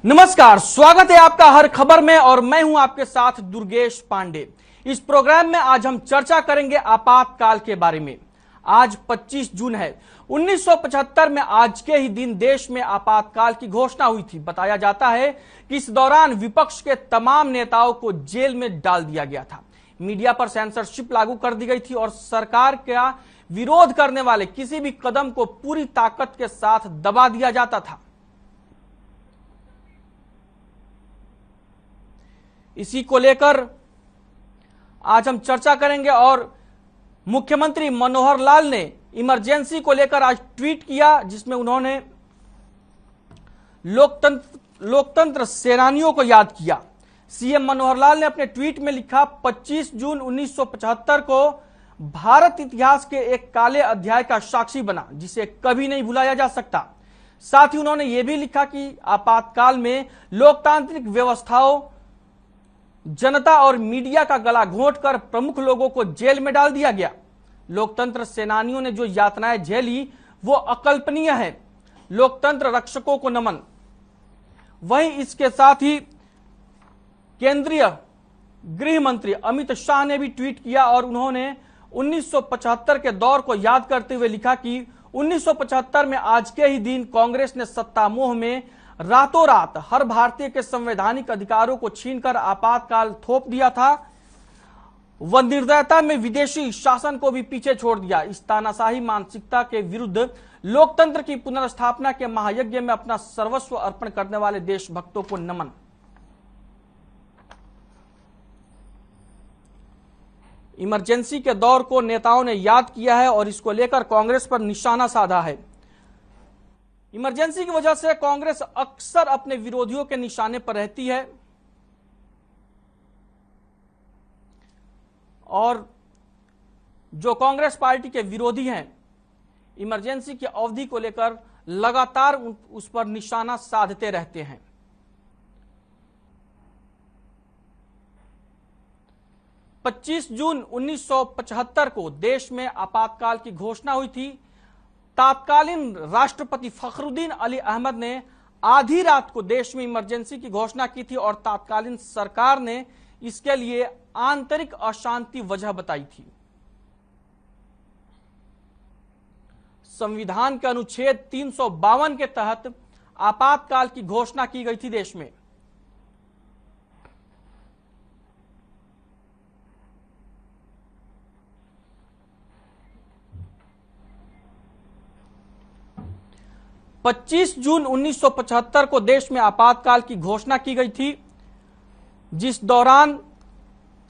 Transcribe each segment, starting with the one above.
नमस्कार, स्वागत है आपका हर खबर में और मैं हूं आपके साथ दुर्गेश पांडे। इस प्रोग्राम में आज हम चर्चा करेंगे आपातकाल के बारे में। आज 25 जून है। 1975 में आज के ही दिन देश में आपातकाल की घोषणा हुई थी। बताया जाता है कि इस दौरान विपक्ष के तमाम नेताओं को जेल में डाल दिया गया था। मीडिया पर सेंसरशिप लागू कर दी गई थी और सरकार का विरोध करने वाले किसी भी कदम को पूरी ताकत के साथ दबा दिया जाता था। इसी को लेकर आज हम चर्चा करेंगे और मुख्यमंत्री मनोहर लाल ने इमरजेंसी को लेकर आज ट्वीट किया, जिसमें उन्होंने लोकतंत्र सेनानियों को याद किया। सीएम मनोहर लाल ने अपने ट्वीट में लिखा, 25 जून 1975 को भारत इतिहास के एक काले अध्याय का साक्षी बना, जिसे कभी नहीं भुलाया जा सकता। साथ ही उन्होंने यह भी लिखा कि आपातकाल में लोकतांत्रिक व्यवस्थाओं, जनता और मीडिया का गला घोंटकर प्रमुख लोगों को जेल में डाल दिया गया। लोकतंत्र सेनानियों ने जो यातनाएं झेली वो अकल्पनीय है। लोकतंत्र रक्षकों को नमन। वहीं इसके साथ ही केंद्रीय गृह मंत्री अमित शाह ने भी ट्वीट किया और उन्होंने 1975 के दौर को याद करते हुए लिखा कि 1975 में आज के ही दिन कांग्रेस ने सत्ता मोह में रातों रात हर भारतीय के संवैधानिक अधिकारों को छीनकर आपातकाल थोप दिया था। वह निर्दयता में विदेशी शासन को भी पीछे छोड़ दिया। इस तानाशाही मानसिकता के विरुद्ध लोकतंत्र की पुनर्स्थापना के महायज्ञ में अपना सर्वस्व अर्पण करने वाले देशभक्तों को नमन। इमरजेंसी के दौर को नेताओं ने याद किया है और इसको लेकर कांग्रेस पर निशाना साधा है। इमरजेंसी की वजह से कांग्रेस अक्सर अपने विरोधियों के निशाने पर रहती है और जो कांग्रेस पार्टी के विरोधी हैं, इमरजेंसी की अवधि को लेकर लगातार उस पर निशाना साधते रहते हैं। पच्चीस जून 1975 को देश में आपातकाल की घोषणा हुई थी। तत्कालीन राष्ट्रपति फखरुद्दीन अली अहमद ने आधी रात को देश में इमरजेंसी की घोषणा की थी और तत्कालीन सरकार ने इसके लिए आंतरिक अशांति वजह बताई थी। संविधान के अनुच्छेद 352 के तहत आपातकाल की घोषणा की गई थी देश में। पच्चीस जून 1975 को देश में आपातकाल की घोषणा की गई थी, जिस दौरान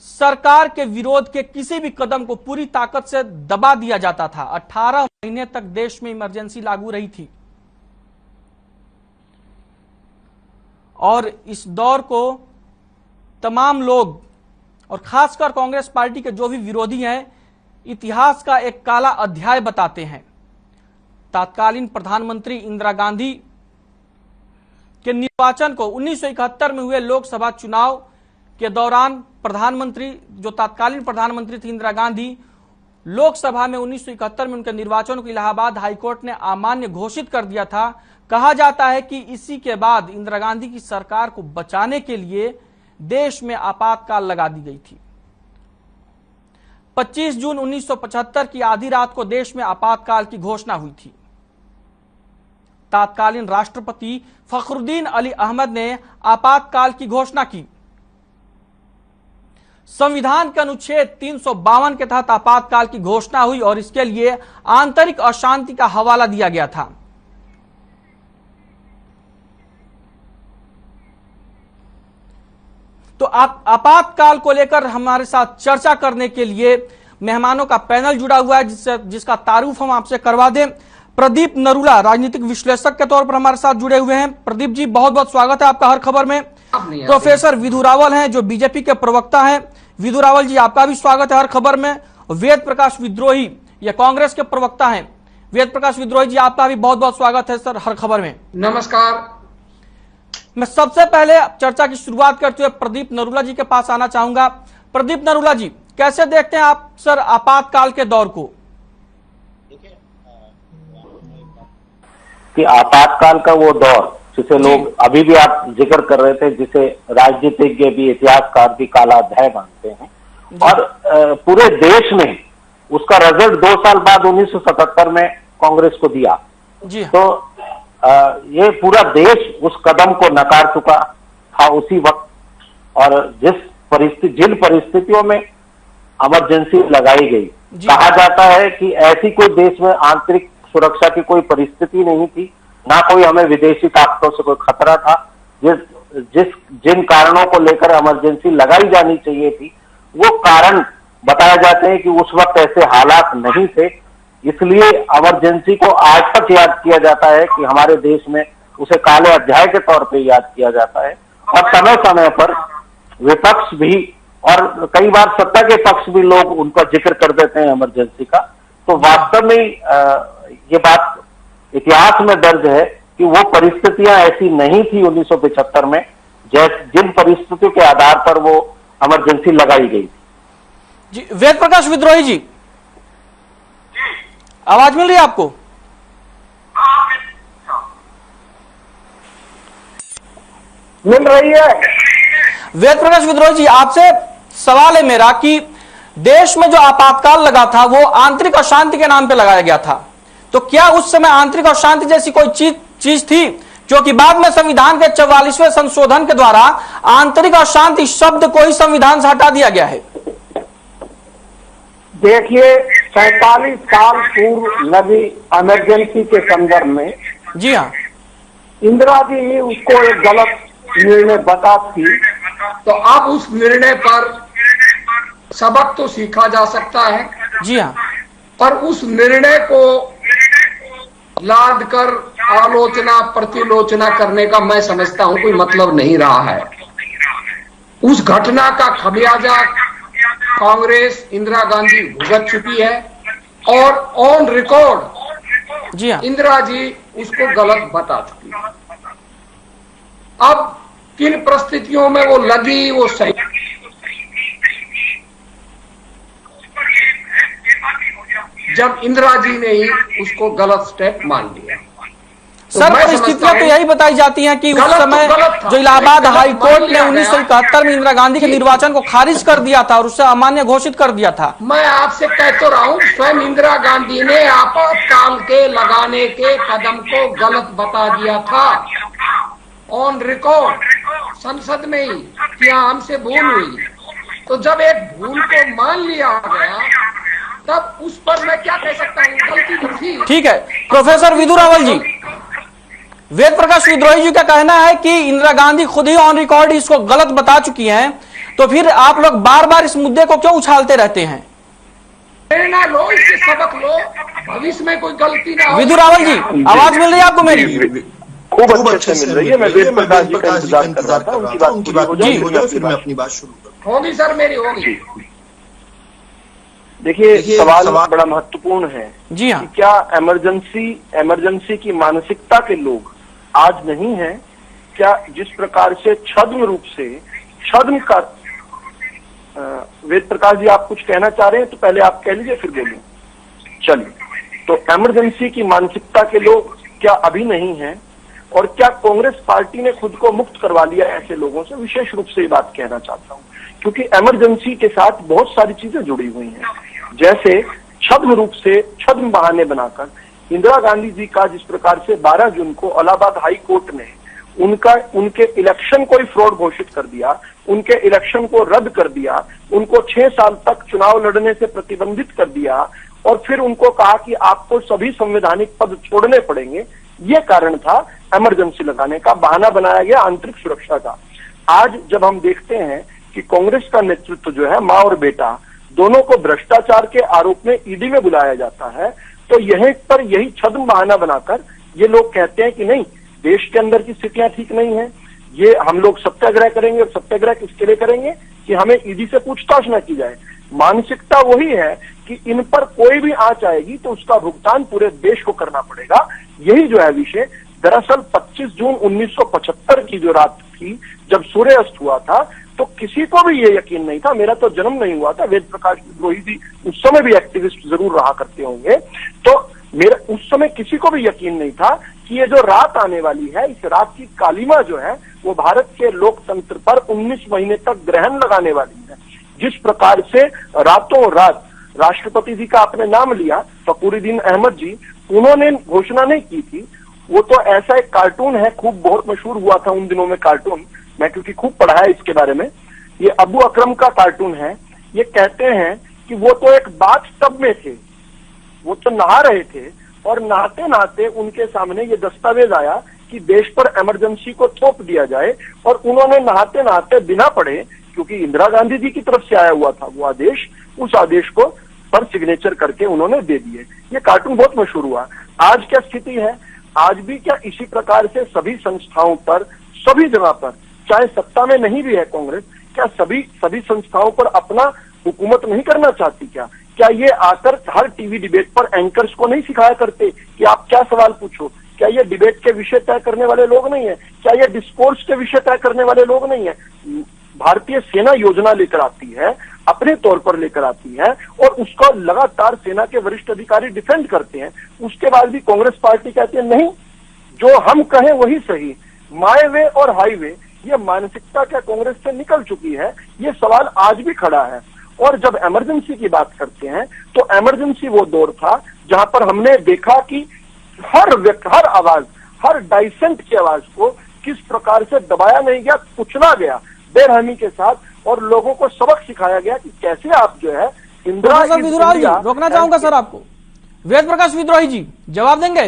सरकार के विरोध के किसी भी कदम को पूरी ताकत से दबा दिया जाता था। 18 महीने तक देश में इमरजेंसी लागू रही थी और इस दौर को तमाम लोग और खासकर कांग्रेस पार्टी के जो भी विरोधी हैं, इतिहास का एक काला अध्याय बताते हैं। तत्कालीन प्रधानमंत्री इंदिरा गांधी के निर्वाचन को 1971 में हुए लोकसभा चुनाव के दौरान जो तत्कालीन प्रधानमंत्री थी इंदिरा गांधी, लोकसभा में 1971 में उनके निर्वाचन को इलाहाबाद हाईकोर्ट ने अमान्य घोषित कर दिया था। कहा जाता है कि इसी के बाद इंदिरा गांधी की सरकार को बचाने के लिए देश में आपातकाल लगा दी गई थी। 25 जून 1975 की आधी रात को देश में आपातकाल की घोषणा हुई थी। तत्कालीन राष्ट्रपति फखरुद्दीन अली अहमद ने आपातकाल की घोषणा की। संविधान के अनुच्छेद 352 के तहत आपातकाल की घोषणा हुई और इसके लिए आंतरिक अशांति का हवाला दिया गया था। तो आपातकाल को लेकर हमारे साथ चर्चा करने के लिए मेहमानों का पैनल जुड़ा हुआ है, जिसका तारुफ हम आपसे करवा दें। प्रदीप नरूला राजनीतिक विश्लेषक के तौर पर हमारे साथ जुड़े हुए हैं। प्रदीप जी, बहुत बहुत स्वागत है आपका हर खबर में। प्रोफेसर विधु रावल हैं जो बीजेपी के प्रवक्ता हैं। विधु रावल जी, आपका भी स्वागत है हर खबर में। वेद प्रकाश विद्रोही ये कांग्रेस के प्रवक्ता हैं। वेद प्रकाश विद्रोही जी, आपका भी बहुत बहुत स्वागत है सर हर खबर में। नमस्कार। मैं सबसे पहले चर्चा की शुरुआत करते हुए प्रदीप नरूला जी के पास आना चाहूंगा। प्रदीप नरूला जी, कैसे देखते हैं आप सर आपातकाल के दौर को? कि आपातकाल का वो दौर जिसे लोग अभी भी आप जिक्र कर रहे थे, जिसे राजनीतिज्ञ भी, इतिहासकार भी काला अध्याय मानते हैं। और पूरे देश में उसका रिजल्ट 2 साल बाद 1977 में कांग्रेस को दिया। जी हाँ। तो ये पूरा देश उस कदम को नकार चुका था उसी वक्त। और जिन परिस्थितियों में इमरजेंसी लगाई गई, कहा जाता है कि ऐसी कोई देश में आंतरिक सुरक्षा की कोई परिस्थिति नहीं थी, ना कोई हमें विदेशी ताकतों से कोई खतरा था। जिन कारणों को लेकर इमरजेंसी लगाई जानी चाहिए थी, वो कारण बताए जाते हैं कि उस वक्त ऐसे हालात नहीं थे। इसलिए इमरजेंसी को आज तक याद किया जाता है कि हमारे देश में उसे काले अध्याय के तौर पे याद किया जाता है। और समय समय पर विपक्ष भी और कई बार सत्ता के पक्ष भी लोग उनका जिक्र कर देते हैं इमरजेंसी का। तो वास्तव में ये बात इतिहास में दर्ज है कि वो परिस्थितियां ऐसी नहीं थी 1975 में, जिन परिस्थितियों के आधार पर वो इमरजेंसी लगाई गई। जी वेद प्रकाश विद्रोही जी, आवाज मिल रही है आपको? मिल रही है। वेद प्रकाश विद्रोही जी, आपसे सवाल है मेरा कि देश में जो आपातकाल लगा था वो आंतरिक अशांति के नाम पे लगाया गया था, तो क्या उस समय आंतरिक अशांति जैसी कोई चीज थी? क्योंकि बाद में संविधान के 44वें संशोधन के द्वारा आंतरिक अशांति शब्द को ही संविधान से हटा दिया गया है। देखिए, 47 साल पूर्व लगी इमरजेंसी के संदर्भ में, जी हाँ, इंदिरा जी ही उसको एक गलत निर्णय बता थी। तो अब उस निर्णय पर सबक तो सीखा जा सकता है। जी हाँ, पर उस निर्णय को लाद कर आलोचना प्रतिलोचना करने का मैं समझता हूं कोई मतलब नहीं रहा है। उस घटना का खमियाजा कांग्रेस इंदिरा गांधी भुगत चुकी है और ऑन रिकॉर्ड जी हाँ, इंदिरा जी उसको गलत बता चुकी है। अब किन परिस्थितियों में वो लगी, वो सही, जब इंदिरा जी ने ही उसको गलत स्टेप मान लिया। सर परिस्थितियां तो यही बताई जाती हैं कि उस समय जो इलाहाबाद हाई कोर्ट ने 1971 में इंदिरा गांधी के निर्वाचन को खारिज कर दिया था और उससे अमान्य घोषित कर दिया था। मैं आपसे कह तो रहा हूं, स्वयं इंदिरा गांधी ने आपातकाल के लगाने के कदम को गलत बता दिया था ऑन रिकॉर्ड संसद में ही कि हमसे भूल हुई। तो जब एक भूल को मान लिया गया तब उस पर मैं क्या कह सकता हूँ, गलती तो थी। ठीक है, प्रोफेसर विदु रावल जी, वेद प्रकाश विद्रोही जी का कहना है कि इंदिरा गांधी खुद ही ऑन रिकॉर्ड इसको गलत बता चुकी हैं, तो फिर आप लोग बार बार इस मुद्दे को क्यों उछालते रहते हैं? प्रेरणा लो, इससे सबक लो, भविष्य में कोई गलती ना हो। विदु रावल जी, आवाज मिल रही है आपको मेरी? खूब अच्छे से मिल रही है। मैं वेद प्रकाश जी का इंतजार कर रहा था, उनकी बात हो जाए फिर मैं अपनी बात शुरू करूँ। होगी सर, मेरी होगी। देखिए, सवाल बड़ा महत्वपूर्ण है। जी हाँ, कि क्या इमरजेंसी की मानसिकता के लोग आज नहीं है क्या? जिस प्रकार से छद्म का वेद प्रकाश जी आप कुछ कहना चाह रहे हैं तो पहले आप कह लीजिए फिर बोलूं। चलिए, तो इमरजेंसी की मानसिकता के लोग क्या अभी नहीं है? और क्या कांग्रेस पार्टी ने खुद को मुक्त करवा लिया ऐसे लोगों से? विशेष रूप से ये बात कहना चाहता हूं क्योंकि इमरजेंसी के साथ बहुत सारी चीजें जुड़ी हुई हैं। जैसे छद्म बहाने बनाकर इंदिरा गांधी जी का जिस प्रकार से 12 जून को इलाहाबाद हाई कोर्ट ने उनके इलेक्शन को ही फ्रॉड घोषित कर दिया, उनके इलेक्शन को रद्द कर दिया, उनको 6 साल तक चुनाव लड़ने से प्रतिबंधित कर दिया और फिर उनको कहा कि आपको सभी संवैधानिक पद छोड़ने पड़ेंगे। ये कारण था इमरजेंसी लगाने का, बहाना बनाया गया आंतरिक सुरक्षा का। आज जब हम देखते हैं कि कांग्रेस का नेतृत्व जो है, मां और बेटा दोनों को भ्रष्टाचार के आरोप में ईडी में बुलाया जाता है, तो यही छद्म बहाना बनाकर ये लोग कहते हैं कि नहीं, देश के अंदर की स्थितियां ठीक नहीं है, ये हम लोग सत्याग्रह करेंगे। और सत्याग्रह किसके लिए करेंगे? कि हमें ईडी से पूछताछ न की जाए। मानसिकता वही है कि इन पर कोई भी आंच आएगी तो उसका भुगतान पूरे देश को करना पड़ेगा। यही जो है विषय। दरअसल 25 जून 1975 की जो रात थी जब सूर्य अस्त हुआ था, तो किसी को भी ये यकीन नहीं था, मेरा तो जन्म नहीं हुआ था, वेद प्रकाश विद्रोही जी उस समय भी एक्टिविस्ट जरूर रहा करते होंगे, तो मेरा उस समय किसी को भी यकीन नहीं था कि ये जो रात आने वाली है, इस रात की कालिमा जो है वो भारत के लोकतंत्र पर 19 महीने तक ग्रहण लगाने वाली है। जिस प्रकार से रातों रात राष्ट्रपति जी का आपने नाम लिया, फखरुद्दीन अहमद जी, उन्होंने घोषणा नहीं की थी। वो तो ऐसा एक कार्टून है, खूब बहुत मशहूर हुआ था उन दिनों में कार्टून, मैं क्योंकि खूब पढ़ा है इसके बारे में। ये अबू अकरम का कार्टून है। ये कहते हैं कि वो तो एक बाथ टब में थे, वो तो नहा रहे थे और नहाते नहाते उनके सामने ये दस्तावेज आया कि देश पर इमरजेंसी को थोप दिया जाए, और उन्होंने नहाते नहाते बिना पढ़े, क्योंकि इंदिरा गांधी जी की तरफ से आया हुआ था वो आदेश, उस आदेश को पर सिग्नेचर करके उन्होंने दे दिए। ये कार्टून बहुत मशहूर हुआ। आज क्या स्थिति है? आज भी क्या इसी प्रकार से सभी संस्थाओं पर, सभी जगह पर, चाहे सत्ता में नहीं भी है कांग्रेस, क्या सभी संस्थाओं पर अपना हुकूमत नहीं करना चाहती? क्या ये आकर हर टीवी डिबेट पर एंकर्स को नहीं सिखाया करते कि आप क्या सवाल पूछो? क्या ये डिबेट के विषय तय करने वाले लोग नहीं है? क्या ये डिस्कोर्स के विषय तय करने वाले लोग नहीं है? भारतीय सेना योजना लेकर आती है, अपने तौर पर लेकर आती है, और उसको लगातार सेना के वरिष्ठ अधिकारी डिफेंड करते हैं। उसके बाद भी कांग्रेस पार्टी कहती है नहीं, जो हम कहें वही सही, माय वे और हाईवे, ये मानसिकता क्या कांग्रेस से निकल चुकी है? ये सवाल आज भी खड़ा है। और जब इमरजेंसी की बात करते हैं तो इमरजेंसी वो दौर था जहां पर हमने देखा कि हर आवाज, हर डाइसेंट की आवाज को किस प्रकार से दबाया नहीं गया, कुचला गया बेरहमी के साथ, और लोगों को सबक सिखाया गया कि कैसे आप जो है इंदिरा विद्रोही जी, रोकना चाहूंगा सर आपको। वेद प्रकाश विद्रोही जी जवाब देंगे?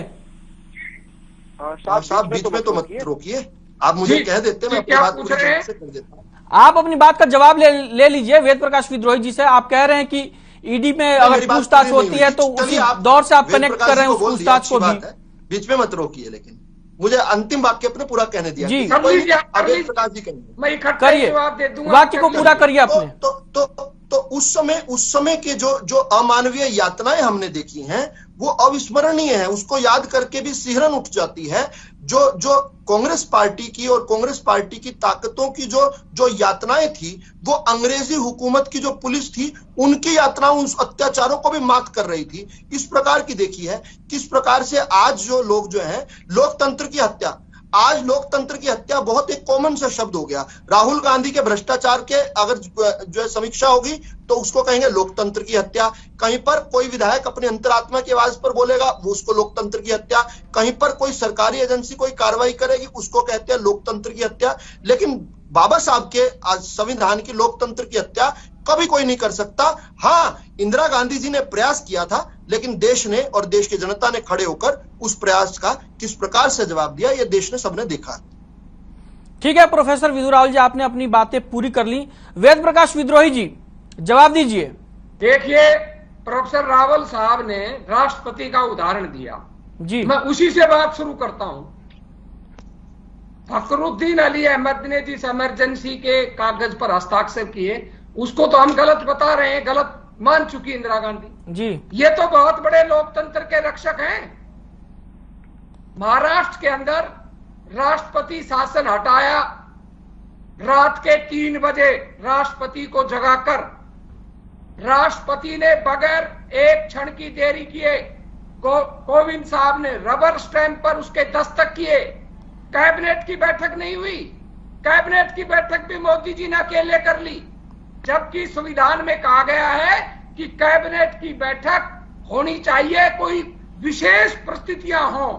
साहब बीच में तो मत रोकिए, आप मुझे कह देते, मैं अपनी बात पूरी तरह से कर देता हूं। आप अपनी बात का जवाब ले लीजिए वेद प्रकाश विद्रोही जी से। आप कह रहे हैं कि ईडी में अगर पूछताछ होती है तो उसी दौर से आप कनेक्ट कर रहे हैं उस पूछताछ को भी। बीच में मत रोकिए, लेकिन मुझे अंतिम वाक्य अपने पूरा कहने दिया जी। प्रकाश जी करिए, वाक्य को पूरा करिए अपने। तो उस समय के जो अमानवीय यातनाएं हमने देखी हैं वो अविस्मरणीय है। उसको याद करके भी सिहरन उठ जाती है। जो कांग्रेस पार्टी की और कांग्रेस पार्टी की ताकतों की जो यातनाएं थी, वो अंग्रेजी हुकूमत की जो पुलिस थी उनकी यातनाओं, उस अत्याचारों को भी मात कर रही थी। इस प्रकार की देखी है किस प्रकार से आज जो लोग जो है लोकतंत्र की हत्या, आज लोकतंत्र की हत्या बहुत एक कॉमन सा शब्द हो गया। राहुल गांधी के भ्रष्टाचार के अगर जो है समीक्षा होगी तो उसको कहेंगे लोकतंत्र की हत्या। कहीं पर कोई विधायक अपनी अंतरात्मा की आवाज पर बोलेगा वो उसको लोकतंत्र की हत्या। कहीं पर कोई सरकारी एजेंसी कोई कार्रवाई करेगी उसको कहते हैं लोकतंत्र की हत्या। लेकिन बाबा साहब के आज संविधान की लोकतंत्र की हत्या कभी कोई नहीं कर सकता। हाँ, इंदिरा गांधी जी ने प्रयास किया था, लेकिन देश ने और देश की जनता ने खड़े होकर उस प्रयास का किस प्रकार से जवाब दिया, यह देश ने सबने देखा। ठीक है प्रोफेसर विदु रावल जी, आपने अपनी बातें पूरी कर ली। वेद प्रकाश विद्रोही जी जवाब दीजिए। देखिए, प्रोफेसर रावल साहब ने राष्ट्रपति का उदाहरण दिया जी, मैं उसी से बात शुरू करता हूं। फखरुद्दीन अली अहमद ने जिस इमरजेंसी के कागज पर हस्ताक्षर किए उसको तो हम गलत बता रहे हैं, गलत मान चुकी इंदिरा गांधी जी। ये तो बहुत बड़े लोकतंत्र के रक्षक हैं। महाराष्ट्र के अंदर राष्ट्रपति शासन हटाया, रात के 3 बजे राष्ट्रपति को जगाकर राष्ट्रपति ने बगैर एक क्षण की देरी किए कोविंद साहब ने रबर स्टैंप पर उसके दस्तक किए। कैबिनेट की बैठक नहीं हुई, कैबिनेट की बैठक भी मोदी जी ने अकेले कर ली, जबकि संविधान में कहा गया है कि कैबिनेट की बैठक होनी चाहिए, कोई विशेष परिस्थितियां हों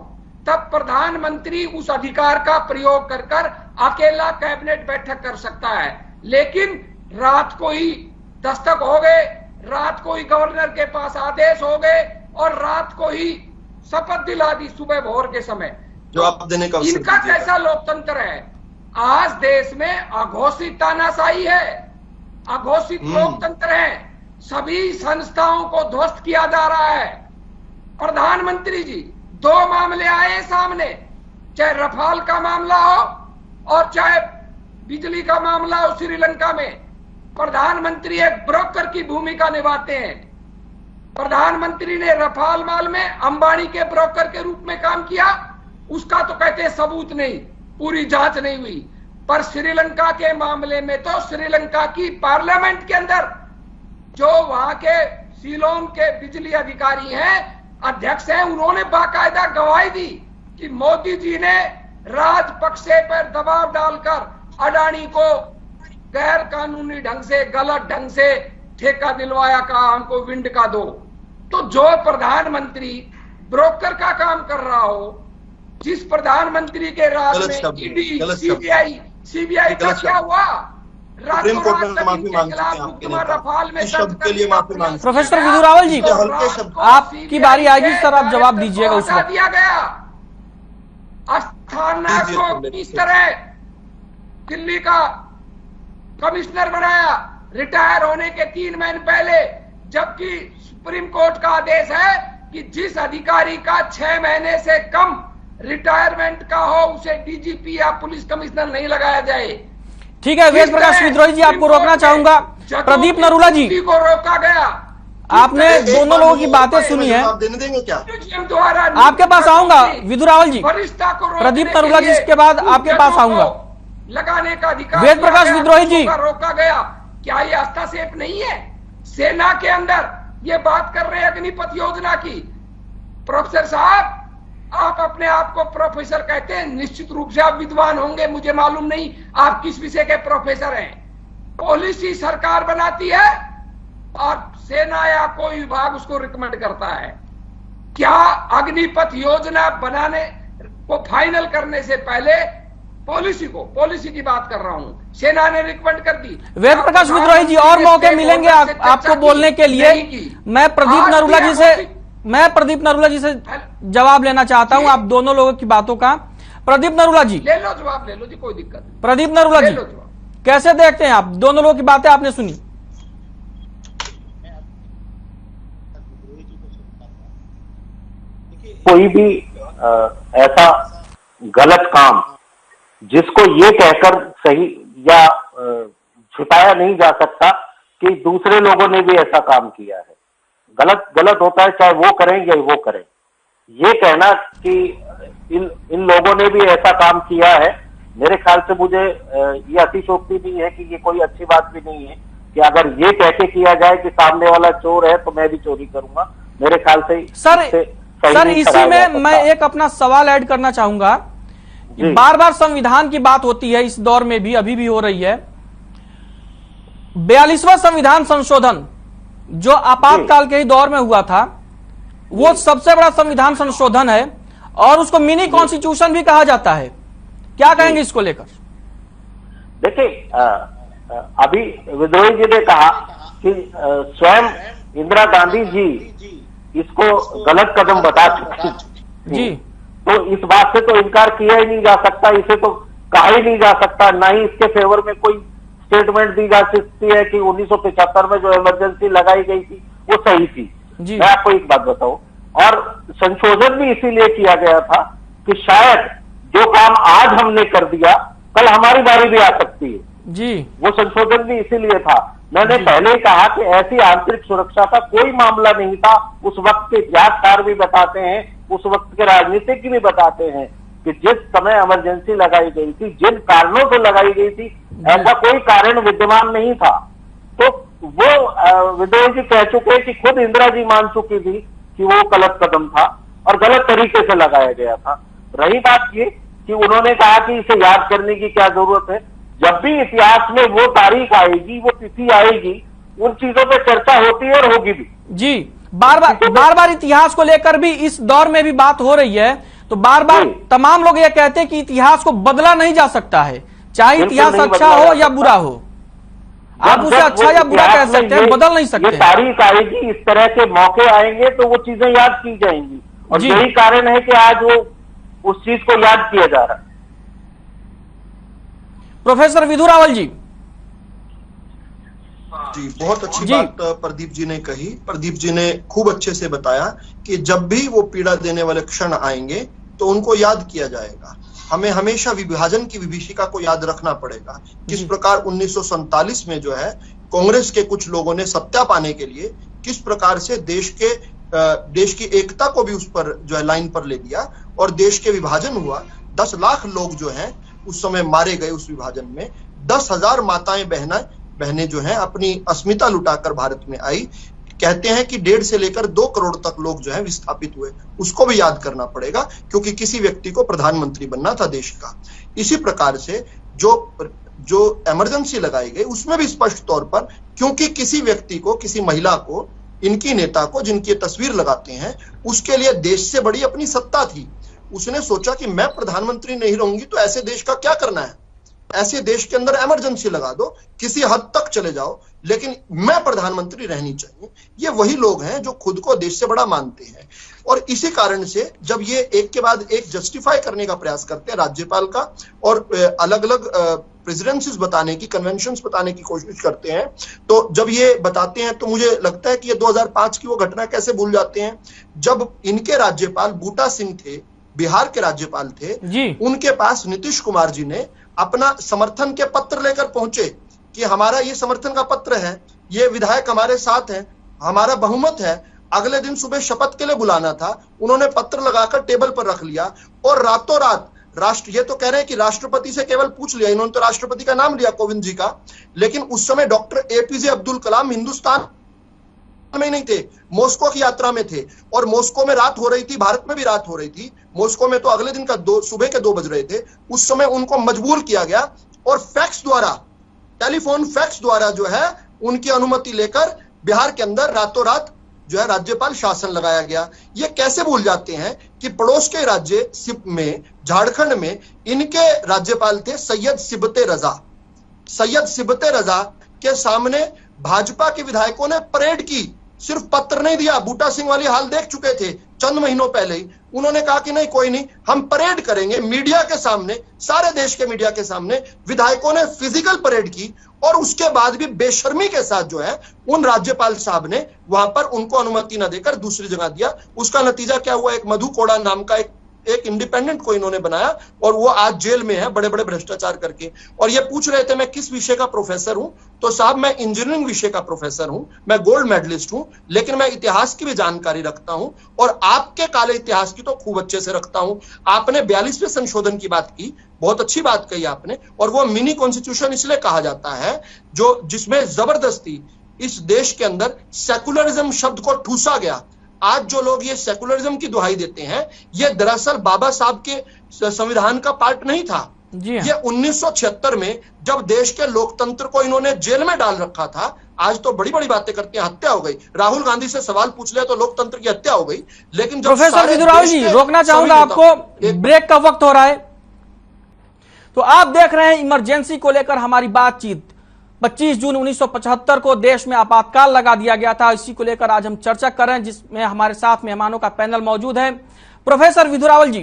तब प्रधानमंत्री उस अधिकार का प्रयोग कर अकेला कैबिनेट बैठक कर सकता है। लेकिन रात को ही दस्तक हो गए, रात को ही गवर्नर के पास आदेश हो गए और रात को ही शपथ दिला दी सुबह भोर के समय। जवाब देने का इनका कैसा लोकतंत्र है? आज देश में अघोषित तानाशाही है, अघोषित लोकतंत्र है। सभी संस्थाओं को ध्वस्त किया जा रहा है। प्रधानमंत्री जी 2 मामले आए सामने, चाहे रफाल का मामला हो और चाहे बिजली का मामला हो श्रीलंका में। प्रधानमंत्री एक ब्रोकर की भूमिका निभाते हैं। प्रधानमंत्री ने रफाल माल में अंबानी के ब्रोकर के रूप में काम किया, उसका तो कहते हैं सबूत नहीं, पूरी जांच नहीं हुई। पर श्रीलंका के मामले में तो श्रीलंका की पार्लियामेंट के अंदर जो वहां के सीलोन के बिजली अधिकारी हैं अध्यक्ष हैं, उन्होंने बाकायदा गवाही दी कि मोदी जी ने राजपक्षे पर दबाव डालकर अडानी को गैर कानूनी ढंग से, गलत ढंग से ठेका दिलवाया, कहा हमको विंड का दो। तो जो प्रधानमंत्री ब्रोकर का काम कर रहा हो, जिस प्रधानमंत्री के राज में ईडी, सीबीआई का क्या हुआ? सुप्रीम कोर्ट में माफी मांग चुके हैं रफाल में इस शब्द के लिए माफी मांग। प्रोफेसर विधु रावल जी, आपकी बारी आएगी सर, आप जवाब दीजिएगा उस वक्त। दिया गया अस्थाना को किस तरह दिल्ली का कमिश्नर बनाया रिटायर होने के 3 महीने पहले, जबकि सुप्रीम कोर्ट का आदेश है कि जिस अधिकारी का 6 महीने से कम रिटायरमेंट का हो उसे डीजीपी या पुलिस कमिश्नर नहीं लगाया जाए। ठीक है, वेद प्रकाश विद्रोही जी, आपको रोकना चाहूंगा। प्रदीप नरूला जी को रोका गया। आपने दोनों लोगों की बातें सुनी है, देने देंगे क्या? द्वारा आपके पास आऊंगा विधु रावल जी, वरिष्ठता को प्रदीप नरूला जी के बाद आपके पास आऊंगा। लगाने का अधिकार वेद प्रकाश विद्रोही जी, रोका गया। क्या ये हस्तक्षेप नहीं है? सेना के अंदर ये बात कर रहे हैं अग्निपथ योजना की। प्रोफेसर साहब, आप अपने आप को प्रोफेसर कहते हैं, निश्चित रूप से आप विद्वान होंगे, मुझे मालूम नहीं आप किस विषय के प्रोफेसर हैं। पॉलिसी सरकार बनाती है और सेना या कोई विभाग उसको रिकमेंड करता है। क्या अग्निपथ योजना बनाने को फाइनल करने से पहले पॉलिसी की बात कर रहा हूं, सेना ने रिकमेंड कर दी। वेद प्रकाश विद्रोही जी, और मौके मिलेंगे आपको बोलने के लिए। मैं प्रदीप नरूला जी से जवाब लेना चाहता हूं आप दोनों लोगों की बातों का। प्रदीप नरूला जी, ले लो जवाब, ले लो जी, कोई दिक्कत नहीं। प्रदीप नरूला जी, कैसे देखते हैं आप? दोनों लोगों की बातें आपने सुनी। कोई भी ऐसा गलत काम जिसको ये कहकर सही या छुपाया नहीं जा सकता कि दूसरे लोगों ने भी ऐसा काम किया है, गलत होता है, चाहे वो करें या वो करें। ये कहना कि इन लोगों ने भी ऐसा काम किया है, मेरे ख्याल से मुझे ये अतिशोक्ति नहीं है कि ये कोई अच्छी बात भी नहीं है कि अगर ये कह के किया जाए कि सामने वाला चोर है तो मैं भी चोरी करूंगा। मेरे ख्याल से सर इसी में मैं एक अपना सवाल ऐड करना चाहूंगा। बार बार संविधान की बात होती है, इस दौर में भी, अभी भी हो रही है। 42वां संविधान संशोधन जो आपातकाल के ही दौर में हुआ था, वो सबसे बड़ा संविधान संशोधन है और उसको मिनी कॉन्स्टिट्यूशन भी कहा जाता है। क्या कहेंगे इसको लेकर? देखिए, अभी विद्रोही जी ने कहा कि स्वयं इंदिरा गांधी जी इसको गलत कदम बता चुकी जी, तो इस बात से तो इनकार किया ही नहीं जा सकता, इसे तो कहा ही नहीं जा सकता, ना ही इसके फेवर में कोई स्टेटमेंट दी जा सकती है कि 1975 में जो इमरजेंसी लगाई गई थी वो सही थी। मैं आपको एक बात बताऊं, और संशोधन भी इसीलिए किया गया था कि शायद जो काम आज हमने कर दिया कल हमारी बारी भी आ सकती है जी। वो संशोधन भी इसीलिए था। मैंने पहले ही कहा कि ऐसी आंतरिक सुरक्षा का कोई मामला नहीं था। उस वक्त के इतिहासकार भी बताते हैं, उस वक्त के राजनीतिज्ञ भी बताते हैं कि जिस समय इमरजेंसी लगाई गई थी, जिन कारणों से लगाई गई थी, ऐसा कोई कारण विद्यमान नहीं था। तो वो विद्रोही जी कह चुके हैं कि खुद इंदिरा जी मान चुकी थी कि वो गलत कदम था और गलत तरीके से लगाया गया था। रही बात ये कि उन्होंने कहा कि इसे याद करने की क्या जरूरत है, जब भी इतिहास में वो तारीख आएगी, वो तिथि आएगी, उन चीजों पे चर्चा होती है और होगी भी जी। बार बार इतिहास को लेकर भी इस दौर में भी बात हो रही है, तो बार बार तमाम लोग ये कहते हैं कि इतिहास को बदला नहीं जा सकता है, चाहे इतिहास अच्छा हो या बुरा हो। आप उसे अच्छा या बुरा कह सकते हैं, बदल नहीं सकते। ये तारीख आएगी, इस तरह के मौके आएंगे तो वो चीजें याद की जाएंगी, और यही कारण है कि आज वो उस चीज को याद किया जा रहा है। प्रोफेसर विधु रावल जी, बहुत अच्छी बात प्रदीप जी ने कही। प्रदीप जी ने खूब अच्छे से बताया कि जब भी वो पीड़ा देने वाले क्षण आएंगे तो उनको याद किया जाएगा। हमें हमेशा विभाजन की विभीषिका को याद रखना पड़ेगा। किस प्रकार 1947 में जो है कांग्रेस के कुछ लोगों ने सत्ता पाने के लिए किस प्रकार से देश की एकता को भी उस पर जो है लाइन पर ले दिया, और देश के विभाजन हुआ। 10 लाख लोग जो हैं उस समय मारे गए उस विभाजन में। 10,000 माताएं बहनें जो हैं अपनी अस्मिता लुटाकर भारत में आई। कहते हैं कि 1.5 से लेकर 2 करोड़ तक लोग जो है विस्थापित हुए, उसको भी याद करना पड़ेगा, क्योंकि किसी व्यक्ति को प्रधानमंत्री बनना था देश का। इसी प्रकार से जो इमरजेंसी लगाई गई उसमें भी स्पष्ट तौर पर, क्योंकि किसी व्यक्ति को, किसी महिला को, इनकी नेता को, जिनकी तस्वीर लगाते हैं, उसके लिए देश से बड़ी अपनी सत्ता थी। उसने सोचा कि मैं प्रधानमंत्री नहीं रहूंगी तो ऐसे देश का क्या करना है, ऐसे देश के अंदर इमरजेंसी लगा दो, किसी हद तक चले जाओ, लेकिन मैं प्रधानमंत्री रहनी चाहिए। ये वही लोग हैं जो खुद को देश से बड़ा मानते हैं। और इसी कारण से जब ये एक के बाद एक जस्टिफाई करने का प्रयास करते हैं राज्यपाल का, और अलग अलग प्रेसिडेंसीज बताने की, कन्वेंशंस बताने की कोशिश करते हैं, तो जब ये बताते हैं तो मुझे लगता है कि ये 2005 की वो घटना कैसे भूल जाते हैं जब इनके राज्यपाल बूटा सिंह थे, बिहार के राज्यपाल थे जी। उनके पास नीतीश कुमार जी ने अपना समर्थन के पत्र लेकर पहुंचे कि हमारा ये समर्थन का पत्र है, ये विधायक हमारे साथ हैं, हमारा बहुमत है। अगले दिन सुबह शपथ के लिए बुलाना था, उन्होंने पत्र लगाकर टेबल पर रख लिया और रातों रात ये तो कह रहे हैं कि राष्ट्रपति से केवल पूछ लिया, इन्होंने तो राष्ट्रपति का नाम लिया, कोविंद जी का, लेकिन उस समय डॉक्टर एपीजे अब्दुल कलाम हिंदुस्तान में नहीं थे, मॉस्को की यात्रा में थे, और मॉस्को में रात हो रही थी, भारत में भी रात हो रही थी। मॉस्को में तो अगले दिन का सुबह के 2 बज रहे थे। उस समय उनको मजबूर किया गया और फैक्स द्वारा, टेलीफोन फैक्स द्वारा जो है उनकी अनुमति लेकर बिहार के अंदर रातों रात जो है राज्यपाल शासन लगाया गया। ये कैसे भूल जाते हैं कि पड़ोस के राज्य में, झारखंड में, इनके राज्यपाल थे सैयद सिबते रजा। सैयद सिबते रजा के सामने भाजपा के विधायकों ने परेड की, सिर्फ पत्र नहीं दिया। बूटा सिंह वाली हाल देख चुके थे चंद महीनों पहले ही, उन्होंने कहा कि नहीं, कोई नहीं, हम परेड करेंगे मीडिया के सामने, सारे देश के मीडिया के सामने। विधायकों ने फिजिकल परेड की और उसके बाद भी बेशर्मी के साथ जो है उन राज्यपाल साहब ने वहां पर उनको अनुमति न देकर दूसरी जगह दिया। उसका नतीजा क्या हुआ, एक मधु कोड़ा नाम का एक इंडिपेंडेंट को इन्होंने बनाया और वो आज जेल में है बड़े बड़े भ्रष्टाचार करके। और ये पूछ रहे थे मैं किस विषय का प्रोफेसर हूं, तो साहब मैं इंजीनियरिंग विषय का प्रोफेसर हूं, मैं गोल्ड मेडलिस्ट हूं, लेकिन मैं इतिहास की भी जानकारी रखता हूं और आपके काले इतिहास की तो खूब अच्छे से रखता हूं। आपने 42वें संशोधन की बात की, बहुत अच्छी बात कही आपने, और वो मिनी कॉन्स्टिट्यूशन इसलिए कहा जाता है जो जिसमें जबरदस्ती इस देश के अंदर सेकुलरिज्म शब्द को ठूसा गया। आज जो लोग ये सेकुलरिज्म की दुहाई देते हैं, ये दरअसल बाबा साहब के संविधान का पार्ट नहीं था। ये 1976 में जब देश के लोकतंत्र को इन्होंने जेल में डाल रखा था। आज तो बड़ी बड़ी बातें करते हैं, हत्या हो गई, राहुल गांधी से सवाल पूछ लिया तो लोकतंत्र की हत्या हो गई। लेकिन जब प्रोफेसर विदुराव जी, रोकना चाहूंगा आपको, ब्रेक का वक्त हो रहा है। तो आप देख रहे हैं इमरजेंसी को लेकर हमारी बातचीत। 25 जून 1975 को देश में आपातकाल लगा दिया गया था, इसी को लेकर आज हम चर्चा कर रहे हैं, जिसमें हमारे साथ मेहमानों का पैनल मौजूद है। प्रोफेसर विदुरावल जी,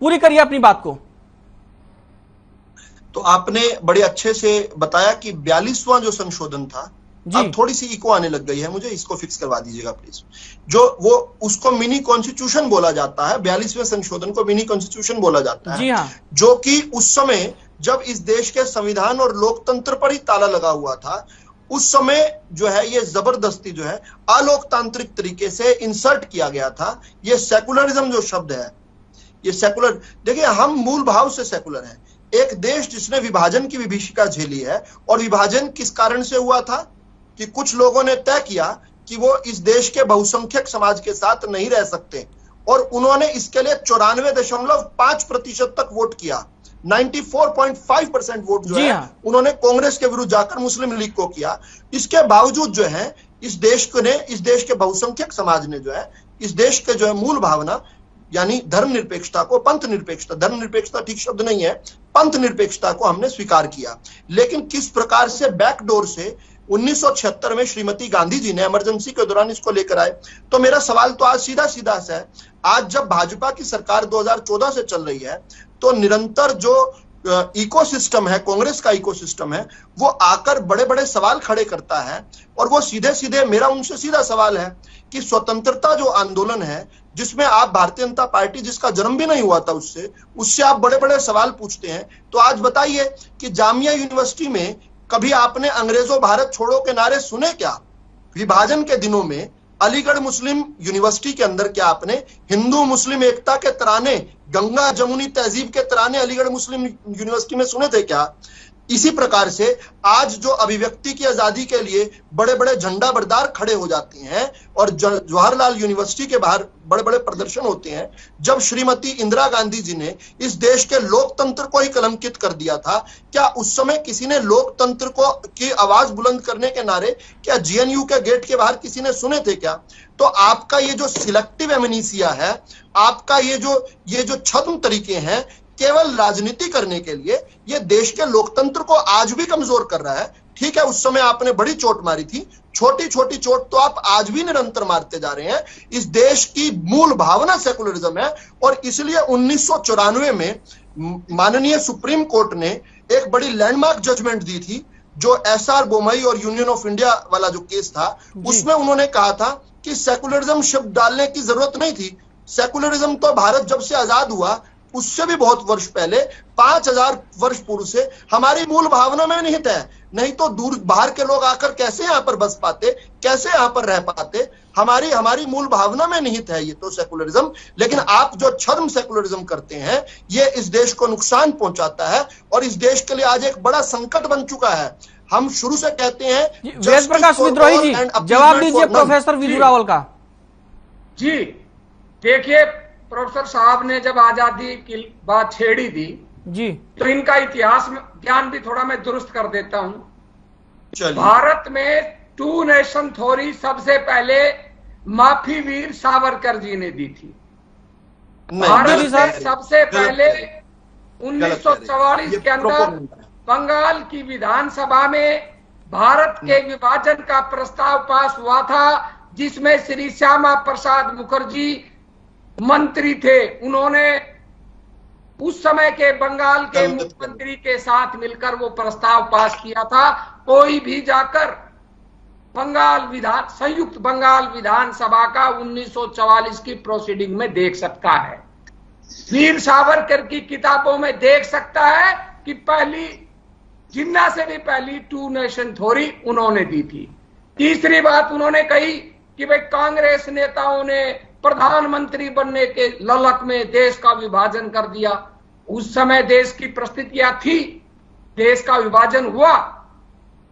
पूरी करिए अपनी बात को। तो आपने बड़े अच्छे से बताया कि 42वां जो संशोधन था, अब थोड़ी सी इको आने लग गई है मुझे, इसको फिक्स करवा दीजिएगा प्लीज। जो वो उसको मिनी कॉन्स्टिट्यूशन बोला जाता है, 42वें संशोधन को मिनी कॉन्स्टिट्यूशन बोला जाता है। जी हाँ। जो कि उस समय जब इस देश के संविधान और लोकतंत्र पर ही ताला लगा हुआ था, उस समय जो है ये जबरदस्ती जो है अलोकतांत्रिक तरीके से इंसर्ट किया गया था। ये सेकुलरिज्म जो शब्द है, ये सेकुलर, देखिए हम मूल भाव से सेकुलर हैं। एक देश जिसने विभाजन की विभीषिका झेली है, और विभाजन किस कारण से हुआ था कि कुछ लोगों ने तय किया कि वो इस देश के बहुसंख्यक समाज के साथ नहीं रह सकते, और उन्होंने इसके लिए 94.5% तक वोट किया। 94.5% वोट जो है उन्होंने कांग्रेस के विरुद्ध जाकर मुस्लिम लीग को किया। इसके बावजूद जो है इस देश के बहुसंख्यक समाज ने जो है इस देश के जो है मूल भावना यानी धर्मनिरपेक्षता को, पंथ निरपेक्षता, धर्मनिरपेक्षता ठीक शब्द नहीं है, पंथ निरपेक्षता को हमने स्वीकार किया। लेकिन किस प्रकार से बैकडोर से 1976 में श्रीमती गांधी जी ने इमरजेंसी के दौरान इसको लेकर आए। तो मेरा सवाल तो आज सीधा सीधा सा है, आज जब भाजपा की सरकार 2014 से चल रही है, तो निरंतर जो इकोसिस्टम है, कांग्रेस का इकोसिस्टम है, वो आकर बड़े बड़े सवाल खड़े करता है। और वो सीधे सीधे मेरा उनसे सीधा सवाल है कि स्वतंत्रता जो आंदोलन है, जिसमें आप भारतीय जनता पार्टी, जिसका जन्म भी नहीं हुआ था उससे आप बड़े बड़े सवाल पूछते हैं। तो आज बताइए कि जामिया यूनिवर्सिटी में कभी आपने अंग्रेजों भारत छोड़ो के नारे सुने क्या? विभाजन के दिनों में अलीगढ़ मुस्लिम यूनिवर्सिटी के अंदर क्या आपने हिंदू मुस्लिम एकता के तराने, गंगा जमुनी तहजीब के तराने अलीगढ़ मुस्लिम यूनिवर्सिटी में सुने थे क्या? इसी प्रकार से आज जो अभिव्यक्ति की आजादी के लिए बड़े बड़े झंडा बरदार खड़े हो जाते हैं और जवाहरलाल यूनिवर्सिटी के बाहर बड़े बड़े प्रदर्शन होते हैं, जब श्रीमती इंदिरा गांधी जी ने इस देश के लोकतंत्र को ही कलंकित कर दिया था, क्या उस समय किसी ने लोकतंत्र को की आवाज बुलंद करने के नारे क्या जेएनयू के गेट के बाहर किसी ने सुने थे क्या? तो आपका ये जो सिलेक्टिव एमनीसिया है, आपका ये जो छद्म तरीके हैं केवल राजनीति करने के लिए, ये देश के लोकतंत्र को आज भी कमजोर कर रहा है। ठीक है, उस समय आपने बड़ी चोट मारी थी, छोटी छोटी चोट तो आप आज भी निरंतर मारते जा रहे हैं। इस देश की मूल भावना सेकुलरिज्म है और इसलिए 1994 में माननीय सुप्रीम कोर्ट ने एक बड़ी लैंडमार्क जजमेंट दी थी, जो एसआर बोमई और यूनियन ऑफ इंडिया वाला जो केस था, उसमें उन्होंने कहा था कि सेकुलरिज्म शब्द डालने की जरूरत नहीं थी। सेकुलरिज्म तो भारत जब से आजाद हुआ उससे भी बहुत वर्ष पहले 5000 वर्ष पूर्व से हमारी मूल भावना में निहित है। नहीं तो दूर बाहर के लोग आकर कैसे यहाँ पर बस पाते, कैसे यहाँ पर रह पाते? हमारी मूल भावना में निहित है ये तो सेकुलरिज्म। लेकिन आप जो छद्म सेकुलरिज्म करते हैं, ये इस देश को नुकसान पहुंचाता है और इस देश के लिए आज एक बड़ा संकट बन चुका है। हम शुरू से कहते हैं वेद प्रकाश विद्रोही जी, जवाब दीजिए प्रोफेसर विधु रावल का। जी देखिए, प्रोफेसर साहब ने जब आजादी की बात छेड़ी थी जी, तो इनका इतिहास में ज्ञान भी थोड़ा मैं दुरुस्त कर देता हूं। भारत में टू नेशन थ्योरी सबसे पहले माफी वीर सावरकर जी ने दी थी। भारत में सबसे पहले 1944 के अंदर बंगाल की विधानसभा में भारत के विभाजन का प्रस्ताव पास हुआ था, जिसमें श्री श्यामा प्रसाद मुखर्जी मंत्री थे। उन्होंने उस समय के बंगाल के मुख्यमंत्री के साथ मिलकर वो प्रस्ताव पास किया था। कोई भी जाकर संयुक्त बंगाल विधानसभा का 1944 की प्रोसीडिंग में देख सकता है। वीर सावरकर की किताबों में देख सकता है कि पहली जिन्ना से भी पहली टू नेशन थ्योरी उन्होंने दी थी। तीसरी बात उन्होंने कही कि भाई कांग्रेस नेताओं ने प्रधानमंत्री बनने के ललक में देश का विभाजन कर दिया। उस समय देश की परिस्थितियां थी, देश का विभाजन हुआ।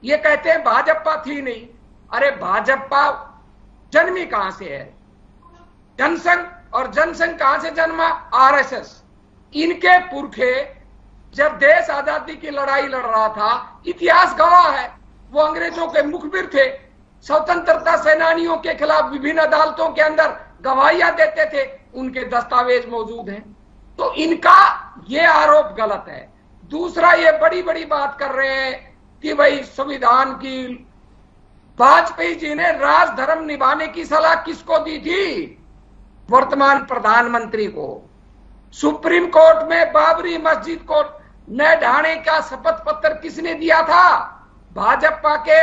ये कहते हैं भाजपा थी नहीं। अरे भाजपा जन्मी कहां से है? जनसंघ, और जनसंघ कहां से जन्मा? आरएसएस। इनके पुरखे जब देश आजादी की लड़ाई लड़ रहा था, इतिहास गवाह है, वो अंग्रेजों के मुखबिर थे। स्वतंत्रता सेनानियों के खिलाफ विभिन्न अदालतों के अंदर गवाहियां देते थे, उनके दस्तावेज मौजूद हैं। तो इनका ये आरोप गलत है। दूसरा, ये बड़ी बड़ी बात कर रहे हैं कि भाई संविधान की, वाजपेयी जी ने राज धर्म निभाने की सलाह किसको दी थी? वर्तमान प्रधानमंत्री को। सुप्रीम कोर्ट में बाबरी मस्जिद को न ढाने का शपथ पत्र किसने दिया था? भाजपा के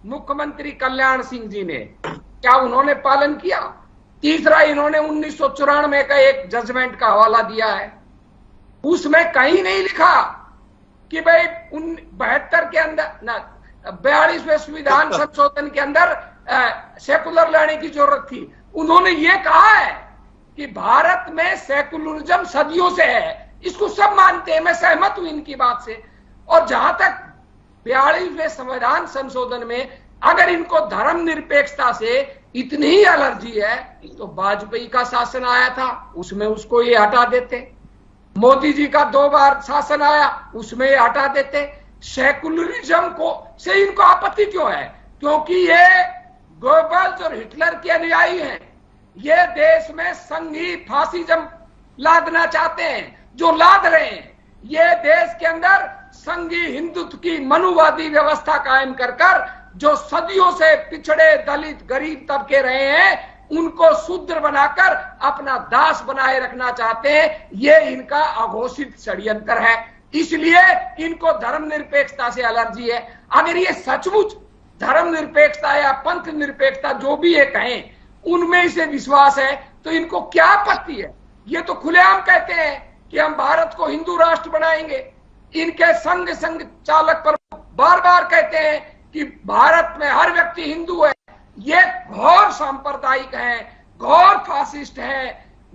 मुख्यमंत्री कल्याण सिंह जी ने। क्या उन्होंने पालन किया? तीसरा, इन्होंने 1994 का एक जजमेंट का हवाला दिया है, उसमें कहीं नहीं लिखा कि भाई 72 के अंदर 42वें संविधान संशोधन के अंदर सेकुलर लाने की जरूरत थी। उन्होंने ये कहा है कि भारत में सेकुलरिज्म सदियों से है, इसको सब मानते हैं। मैं सहमत हूं इनकी बात से। और जहां तक 42वें संविधान संशोधन में अगर इनको धर्मनिरपेक्षता से इतनी ही एलर्जी है, तो वाजपेयी का शासन आया था, उसमें उसको ये हटा देते। मोदी जी का 2 बार शासन आया, उसमें ये हटा देते। सेकुलरिज्म को से इनको आपत्ति क्यों है? क्योंकि ये गोबल्स और हिटलर के अनुयायी हैं। ये देश में संघी फासिज्म लादना चाहते हैं, जो लाद रहे हैं। ये देश के अंदर संघी हिंदुत्व की मनुवादी व्यवस्था कायम कर जो सदियों से पिछड़े, दलित, गरीब तबके रहे हैं, उनको शूद्र बनाकर अपना दास बनाए रखना चाहते हैं। ये इनका अघोषित षड्यंत्र है। इसलिए इनको धर्मनिरपेक्षता से एलर्जी है। अगर ये सचमुच धर्मनिरपेक्षता या पंथ निरपेक्षता जो भी ये कहें, उनमें इसे विश्वास है, तो इनको क्या आपत्ति है? ये तो खुलेआम कहते हैं कि हम भारत को हिंदू राष्ट्र बनाएंगे। इनके संघ चालक पर बार बार कहते हैं कि भारत में हर व्यक्ति हिंदू है। ये घोर सांप्रदायिक हैं, घोर फासिस्ट हैं,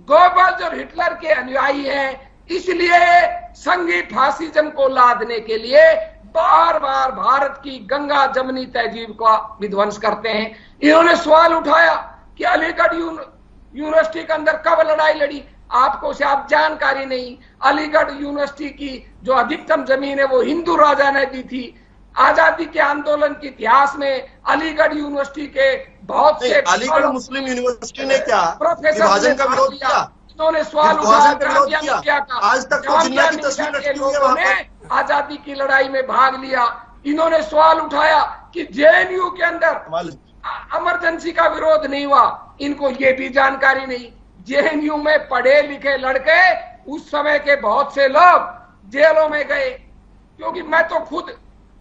गोबल्स और हिटलर के अनुयायी हैं। इसलिए संघी फासिज्म को लादने के लिए बार बार भारत की गंगा जमनी तहजीब का विध्वंस करते हैं। इन्होंने सवाल उठाया कि अलीगढ़ यूनिवर्सिटी के अंदर कब लड़ाई लड़ी। आपको शायद जानकारी नहीं, अलीगढ़ यूनिवर्सिटी की जो अधिकतम जमीन है वो हिंदू राजा ने दी थी। आजादी के आंदोलन के इतिहास में अलीगढ़ यूनिवर्सिटी के बहुत से अलीगढ़ मुस्लिम यूनिवर्सिटी ने क्या प्रोफेसर विभाजन का विरोध किया? उन्होंने सवाल उठाया आज तक तो जिन्ना की तस्वीर रखी हुई है वहां पर। आजादी की लड़ाई में भाग लिया। इन्होंने सवाल उठाया कि जेएनयू के अंदर इमरजेंसी का विरोध नहीं हुआ। इनको ये भी जानकारी नहीं, जेएनयू में पढ़े लिखे लड़के उस समय के बहुत से लोग जेलों में गए, क्योंकि मैं तो खुद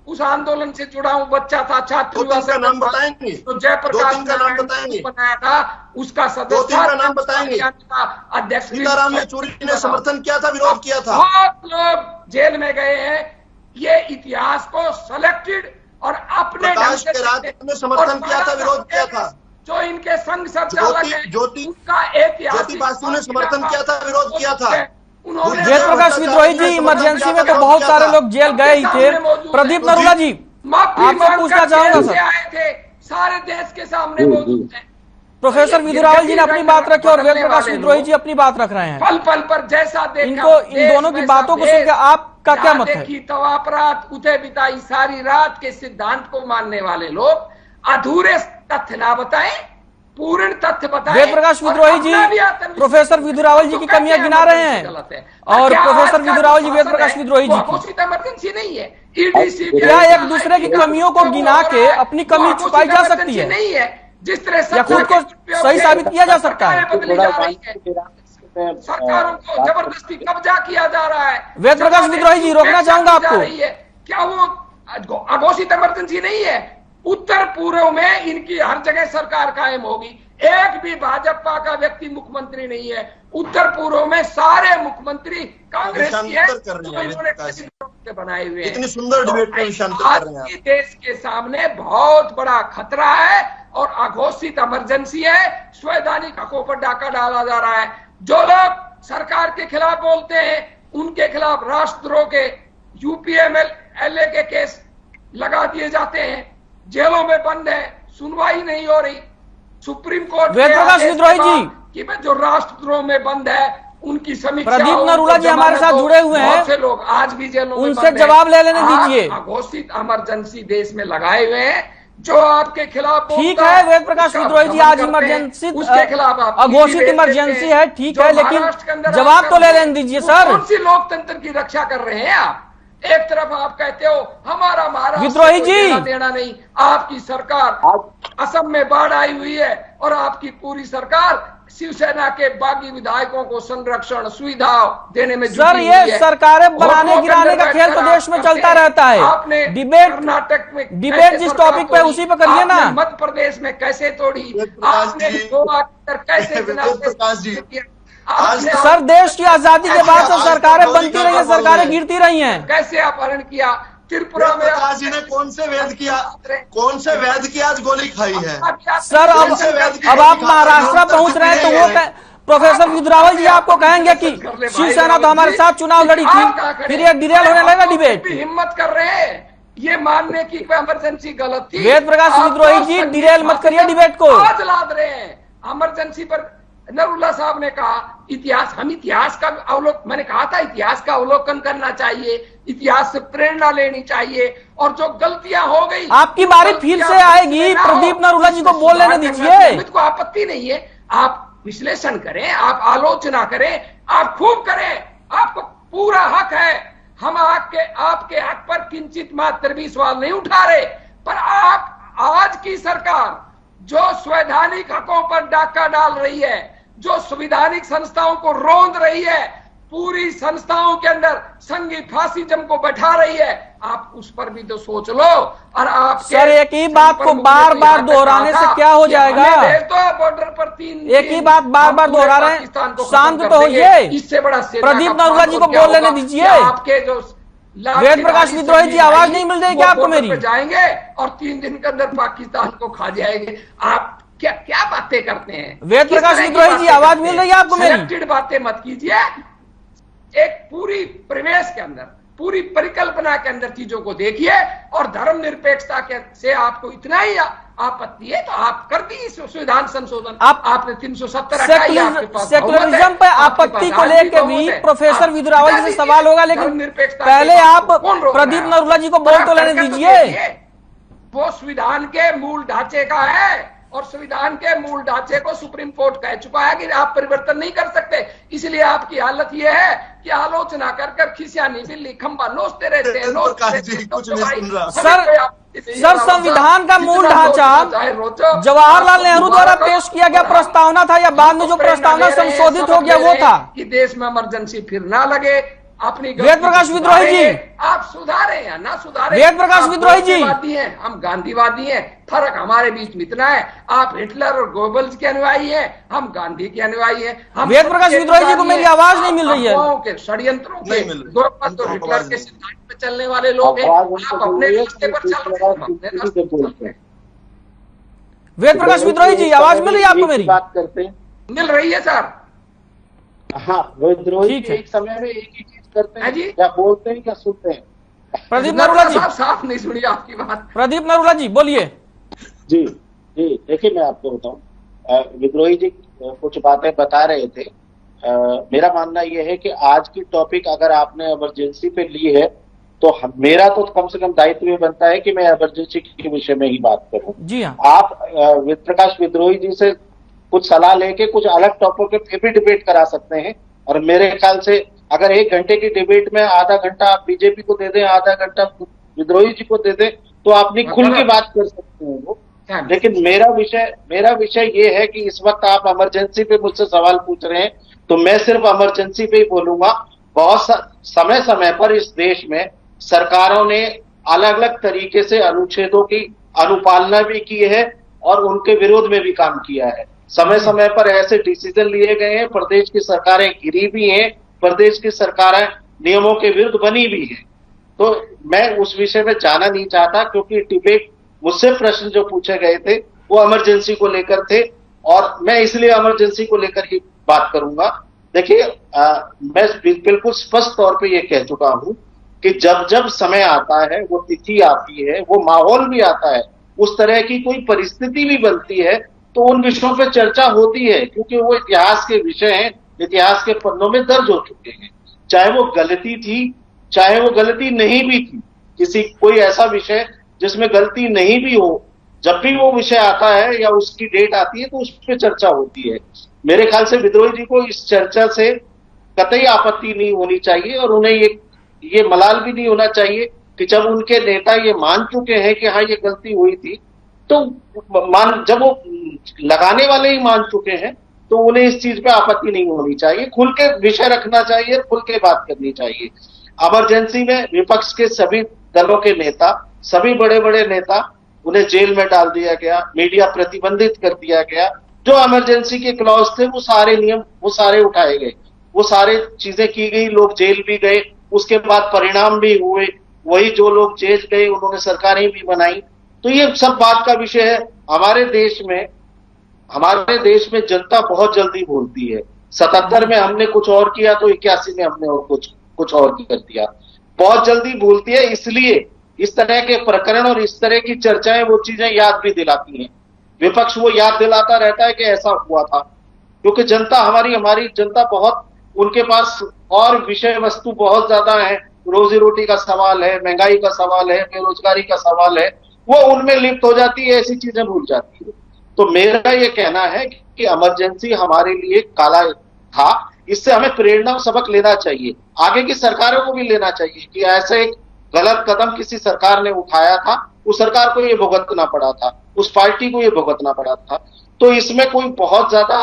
उस आंदोलन से जुड़ा हूं, बच्चा था, छात्र हुआ। का नाम बताएंगे? तो जयप्रकाश का नाम बताएंगे? बनाया था, उसका सदस्य का नाम बताएंगे? अध्यक्ष सीताराम येचुरी ने समर्थन किया था, विरोध किया था। बहुत लोग जेल में गए हैं। ये इतिहास को सिलेक्टेड और अपने ढंग से ने समर्थन किया था, विरोध किया था। जो इनके संघ संचालक है उनका ज्योति बासु ने समर्थन किया था, विरोध किया था। जयप्रकाश विद्रोही जी, इमरजेंसी में तो बहुत सारे लोग जेल गए ही थे। प्रदीप नरूला जी, आपसे पूछना चाहूंगा सर। आए थे, सारे देश के सामने मौजूद हैं। प्रोफेसर विदुरावल जी ने अपनी बात रखी और वेद प्रकाश विद्रोही जी अपनी बात रख रहे हैं। पल पल पर जैसा देखा, इनको इन दोनों की बातों को सुनकर आपका क्या मत है? देखी तवापरात उठे बिताई सारी रात के सिद्धांत को मानने वाले लोग अधूरे तथ्य ना बताएं, पूर्ण तथ्य बताएं। वेद प्रकाश विद्रोही जी प्रोफेसर विदुरावल जी की कमियां गिना रहे हैं और प्रोफेसर विदुरावल जी वेद प्रकाश विद्रोही जी की इमरजेंसी नहीं है। क्या एक दूसरे की कमियों को गिना के अपनी कमी छुपाई जा सकती है? नहीं है। जिस तरह या खुद को सही साबित किया जा सकता है? बदली जा रही है, सरकारों को जबरदस्ती कब्जा किया जा रहा है। वेद प्रकाश विद्रोही जी, रोकना चाहूंगा आपको। क्या वो अघोषित इमरजेंसी नहीं है? उत्तर पूर्व में इनकी हर जगह सरकार कायम होगी। एक भी भाजपा का व्यक्ति मुख्यमंत्री नहीं है। उत्तर पूर्व में सारे मुख्यमंत्री कांग्रेस की है, तो इन्होंने बनाए हुए हैं। इतनी सुंदर डिबेट में विषांतर कर रहे हैं। देश के सामने बहुत बड़ा खतरा है और अघोषित इमरजेंसी है। संवैधानिक हकों पर डाका डाला जा रहा है। जो लोग सरकार के खिलाफ बोलते हैं उनके खिलाफ राष्ट्रद्रोह के यूपीएमएलए के केस लगा दिए जाते हैं, जेलों में बंद है, सुनवाई नहीं हो रही। सुप्रीम कोर्ट वेद प्रकाश विद्रोही जी कि जो राष्ट्रद्रोह में बंद है उनकी समीक्षा। प्रदीप नरूला जी हमारे साथ जुड़े हुए हैं, बहुत से लोग आज भी जेलों में उनसे जवाब ले लेने दीजिए। अघोषित इमरजेंसी देश में लगाए हुए हैं। जो आपके खिलाफ ठीक है वेद प्रकाश विद्रोही जी, आज इमरजेंसी उसके खिलाफ अघोषित इमरजेंसी है, ठीक है, लेकिन जवाब तो ले लेने दीजिए सर। कौन सी लोकतंत्र की रक्षा कर रहे हैं आप? एक तरफ आप कहते हो हमारा महाराष्ट्र विद्रोही जी देना नहीं, आपकी सरकार असम में बाढ़ आई हुई है और आपकी पूरी सरकार शिवसेना के बागी विधायकों को संरक्षण सुविधा देने में सर ये सरकारें बनाने गिराने का खेल तो देश में चलता रहता है। आपने डिबेट कर्नाटक में डिबेट जिस टॉपिक पे उसी पे करिए ना। मध्य प्रदेश में कैसे तोड़ी आपने, गोवा कैसे सर देश की आजादी के बाद से सरकारें बनती रही है, सरकारें गिरती रही हैं। कैसे अपहरण किया त्रिपुरा में? प्रकाश जी ने कौन से वेद की आज गोली खाई है? सर अब आप महाराष्ट्र पहुंच रहे हैं तो वो प्रोफेसर विद्रोही जी आपको कहेंगे कि शिवसेना तो हमारे साथ चुनाव लड़ी थी, फिर ये डिरेल होने लगा डिबेट। हिम्मत कर रहे हैं ये मानने की इमरजेंसी गलत थी। वेद प्रकाश विद्रोही जी डिरेल मत करिए डिबेट को। आज लाद रहे हैं इमरजेंसी पर। नरूला साहब ने कहा हम इतिहास का मैंने कहा था इतिहास का अवलोकन करना चाहिए, इतिहास से प्रेरणा लेनी चाहिए और जो गलतियां हो गई आपकी बारी फिर से आएगी। प्रदीप नरूला जी को बोल लेने दीजिए। को आपत्ति नहीं है, आप विश्लेषण करें, आप आलोचना करें, आप खूब करें, आपको पूरा हक है। हम आपके हक पर किंचित मात्र भी सवाल नहीं उठा रहे, पर आप आज की सरकार जो संवैधानिक हकों पर डाका डाल रही है, जो संवैधानिक संस्थाओं को रौंद रही है, पूरी संस्थाओं के अंदर संघी फासिज्म को बैठा रही है, आप उस पर भी तो सोच लो। और आप सर एक ही बात को बार बार दोहराने से क्या हो जाएगा? बॉर्डर पर एक ही बात बार बार दोहरा रहे हैं, शांत तो होइए। इससे बड़ा प्रदीप नरूला जी को बोल लेने दीजिए। आपके जो वेद प्रकाश विद्रोही जी आवाज नहीं मिल रही क्या आपको मेरी? जाएंगे और 3 दिन के अंदर पाकिस्तान को खा जाएंगे। आप क्या बातें करते हैं? वेद प्रकाश विद्रोही जी आवाज मिल रही है आपको मेरी? बातें मत कीजिए। एक पूरी परिवेश के अंदर, पूरी परिकल्पना के अंदर चीजों को देखिए, और धर्मनिरपेक्षता के से आपको इतना ही आपत्ति है तो आप कर दी संविधान संशोधन। आपने 370 हटाई, आपके पास सेकुलरिज्म पे आपत्ति को लेकर भी प्रोफेसर विदुरावल जी से सवाल होगा, लेकिन पहले आप प्रदीप नरूला जी को बोल तो लेने दीजिए। वो संविधान के मूल ढांचे का है, और संविधान के मूल ढांचे को सुप्रीम कोर्ट कह चुका है कि आप परिवर्तन नहीं कर सकते। इसलिए आपकी हालत यह है कि आलोचना कर कर खिसियानी बिल्ली खंबा नोचते रहते हैं। कुछ नहीं सुन रहा सर, संविधान का मूल ढांचा जवाहरलाल नेहरू द्वारा पेश किया गया प्रस्तावना था, या बाद में जो प्रस्तावना संशोधित हो गया वो था कि देश में इमरजेंसी फिर ना लगे। अपनी वेद प्रकाश विद्रोही जी, आप सुधारे या ना सुधारे, वेद प्रकाश विद्रोही जी, हैं हम गांधीवादी हैं, फर्क हमारे बीच में इतना है। आप हिटलर और गोबल्स के अनुयायी हैं, हम गांधी के अनुयायी हैं। हम वेद प्रकाश विद्रोही जी को मेरी आवाज नहीं मिल रही है। के षड्यंत्रों के हिटलर के सिद्धांत पे चलने वाले लोग हैं। आप अपने रास्ते पर चल रहे हैं। वेद प्रकाश विद्रोही जी, आवाज मिल रही है आपको मेरी? बात करते हैं, मिल रही है सर। हाँ, विद्रोही एक समय में एक ही चीज करते हैं जी, क्या बोलते हैं क्या सुनते हैं? प्रदीप नरूला जी, साफ नहीं सुनी आपकी बात। प्रदीप नरूला जी बोलिए। जी जी, देखिए मैं आपको बताऊं, विद्रोही जी कुछ बातें बता रहे थे। मेरा मानना यह है कि आज की टॉपिक अगर आपने इमरजेंसी पे ली है तो मेरा तो कम से कम दायित्व ये बनता है कि मैं इमरजेंसी के विषय में ही बात करूं। जी हाँ, आप प्रकाश विद्रोही जी से कुछ सलाह लेके कुछ अलग टॉपिक पे भी डिबेट करा सकते हैं, और मेरे ख्याल से अगर 1 घंटे की डिबेट में आधा घंटा आप बीजेपी को दे दें, आधा घंटा विद्रोही जी को दे दें, तो आपने खुल के बात कर सकते हैं वो। लेकिन मेरा विषय ये है कि इस वक्त आप इमरजेंसी पे मुझसे सवाल पूछ रहे हैं, तो मैं सिर्फ इमरजेंसी पे ही बोलूंगा। बहुत समय समय पर इस देश में सरकारों ने अलग अलग तरीके से अनुच्छेदों की अनुपालना भी की है और उनके विरोध में भी काम किया है। समय समय पर ऐसे डिसीजन लिए गए हैं, प्रदेश की सरकारें गिरी भी हैं, प्रदेश की सरकारें नियमों के विरुद्ध बनी भी है। तो मैं उस विषय में जाना नहीं चाहता, क्योंकि डिबेट मुझसे प्रश्न जो पूछे गए थे वो इमरजेंसी को लेकर थे, और मैं इसलिए इमरजेंसी को लेकर ही बात करूंगा। देखिए, मैं बिल्कुल स्पष्ट तौर पे ये कह चुका हूं कि जब जब समय आता है, वो तिथि आती है, वो माहौल भी आता है, उस तरह की कोई परिस्थिति भी बनती है, तो उन विषयों पे चर्चा होती है, क्योंकि वो इतिहास के विषय हैं, इतिहास के पन्नों में दर्ज हो चुके हैं। चाहे वो गलती थी, चाहे वो गलती नहीं भी थी, कोई ऐसा विषय जिसमें गलती नहीं भी हो, जब भी वो विषय आता है या उसकी डेट आती है तो उस पर चर्चा होती है। मेरे ख्याल से विद्रोही जी को इस चर्चा से कतई आपत्ति नहीं होनी चाहिए, और उन्हें ये मलाल भी नहीं होना चाहिए कि जब उनके नेता ये मान चुके हैं कि हाँ ये गलती हुई थी, तो जब वो लगाने वाले ही मान चुके हैं, तो उन्हें इस चीज पे आपत्ति नहीं होनी चाहिए। खुल के विषय रखना चाहिए, खुल के बात करनी चाहिए। इमरजेंसी में विपक्ष के सभी दलों के नेता, सभी बड़े बड़े नेता, उन्हें जेल में डाल दिया गया, मीडिया प्रतिबंधित कर दिया गया। जो इमरजेंसी के क्लॉज थे वो सारे नियम वो सारे उठाए गए, वो सारे चीजें की गई, लोग जेल भी गए, उसके बाद परिणाम भी हुए। वही जो लोग जेल गए उन्होंने सरकारें भी बनाई। तो ये सब बात का विषय है। हमारे देश में जनता बहुत जल्दी भूलती है। 77 में हमने कुछ और किया तो 81 में हमने और कुछ और कर दिया। बहुत जल्दी भूलती है, इसलिए इस तरह के प्रकरण और इस तरह की चर्चाएं वो चीजें याद भी दिलाती हैं। विपक्ष वो याद दिलाता रहता है कि ऐसा हुआ था, क्योंकि जनता हमारी जनता बहुत, उनके पास और विषय वस्तु बहुत ज्यादा है। रोजी रोटी का सवाल है, महंगाई का सवाल है, बेरोजगारी का सवाल है, वो उनमें लिप्त हो जाती है, ऐसी चीजें भूल जाती है। तो मेरा ये कहना है कि इमरजेंसी हमारे लिए काला था, इससे हमें प्रेरणा सबक लेना चाहिए, आगे की सरकारों को भी लेना चाहिए कि ऐसे एक गलत कदम किसी सरकार ने उठाया था, उस सरकार को ये भुगतना पड़ा था, उस पार्टी को ये भुगतना पड़ा था। तो इसमें कोई बहुत ज्यादा,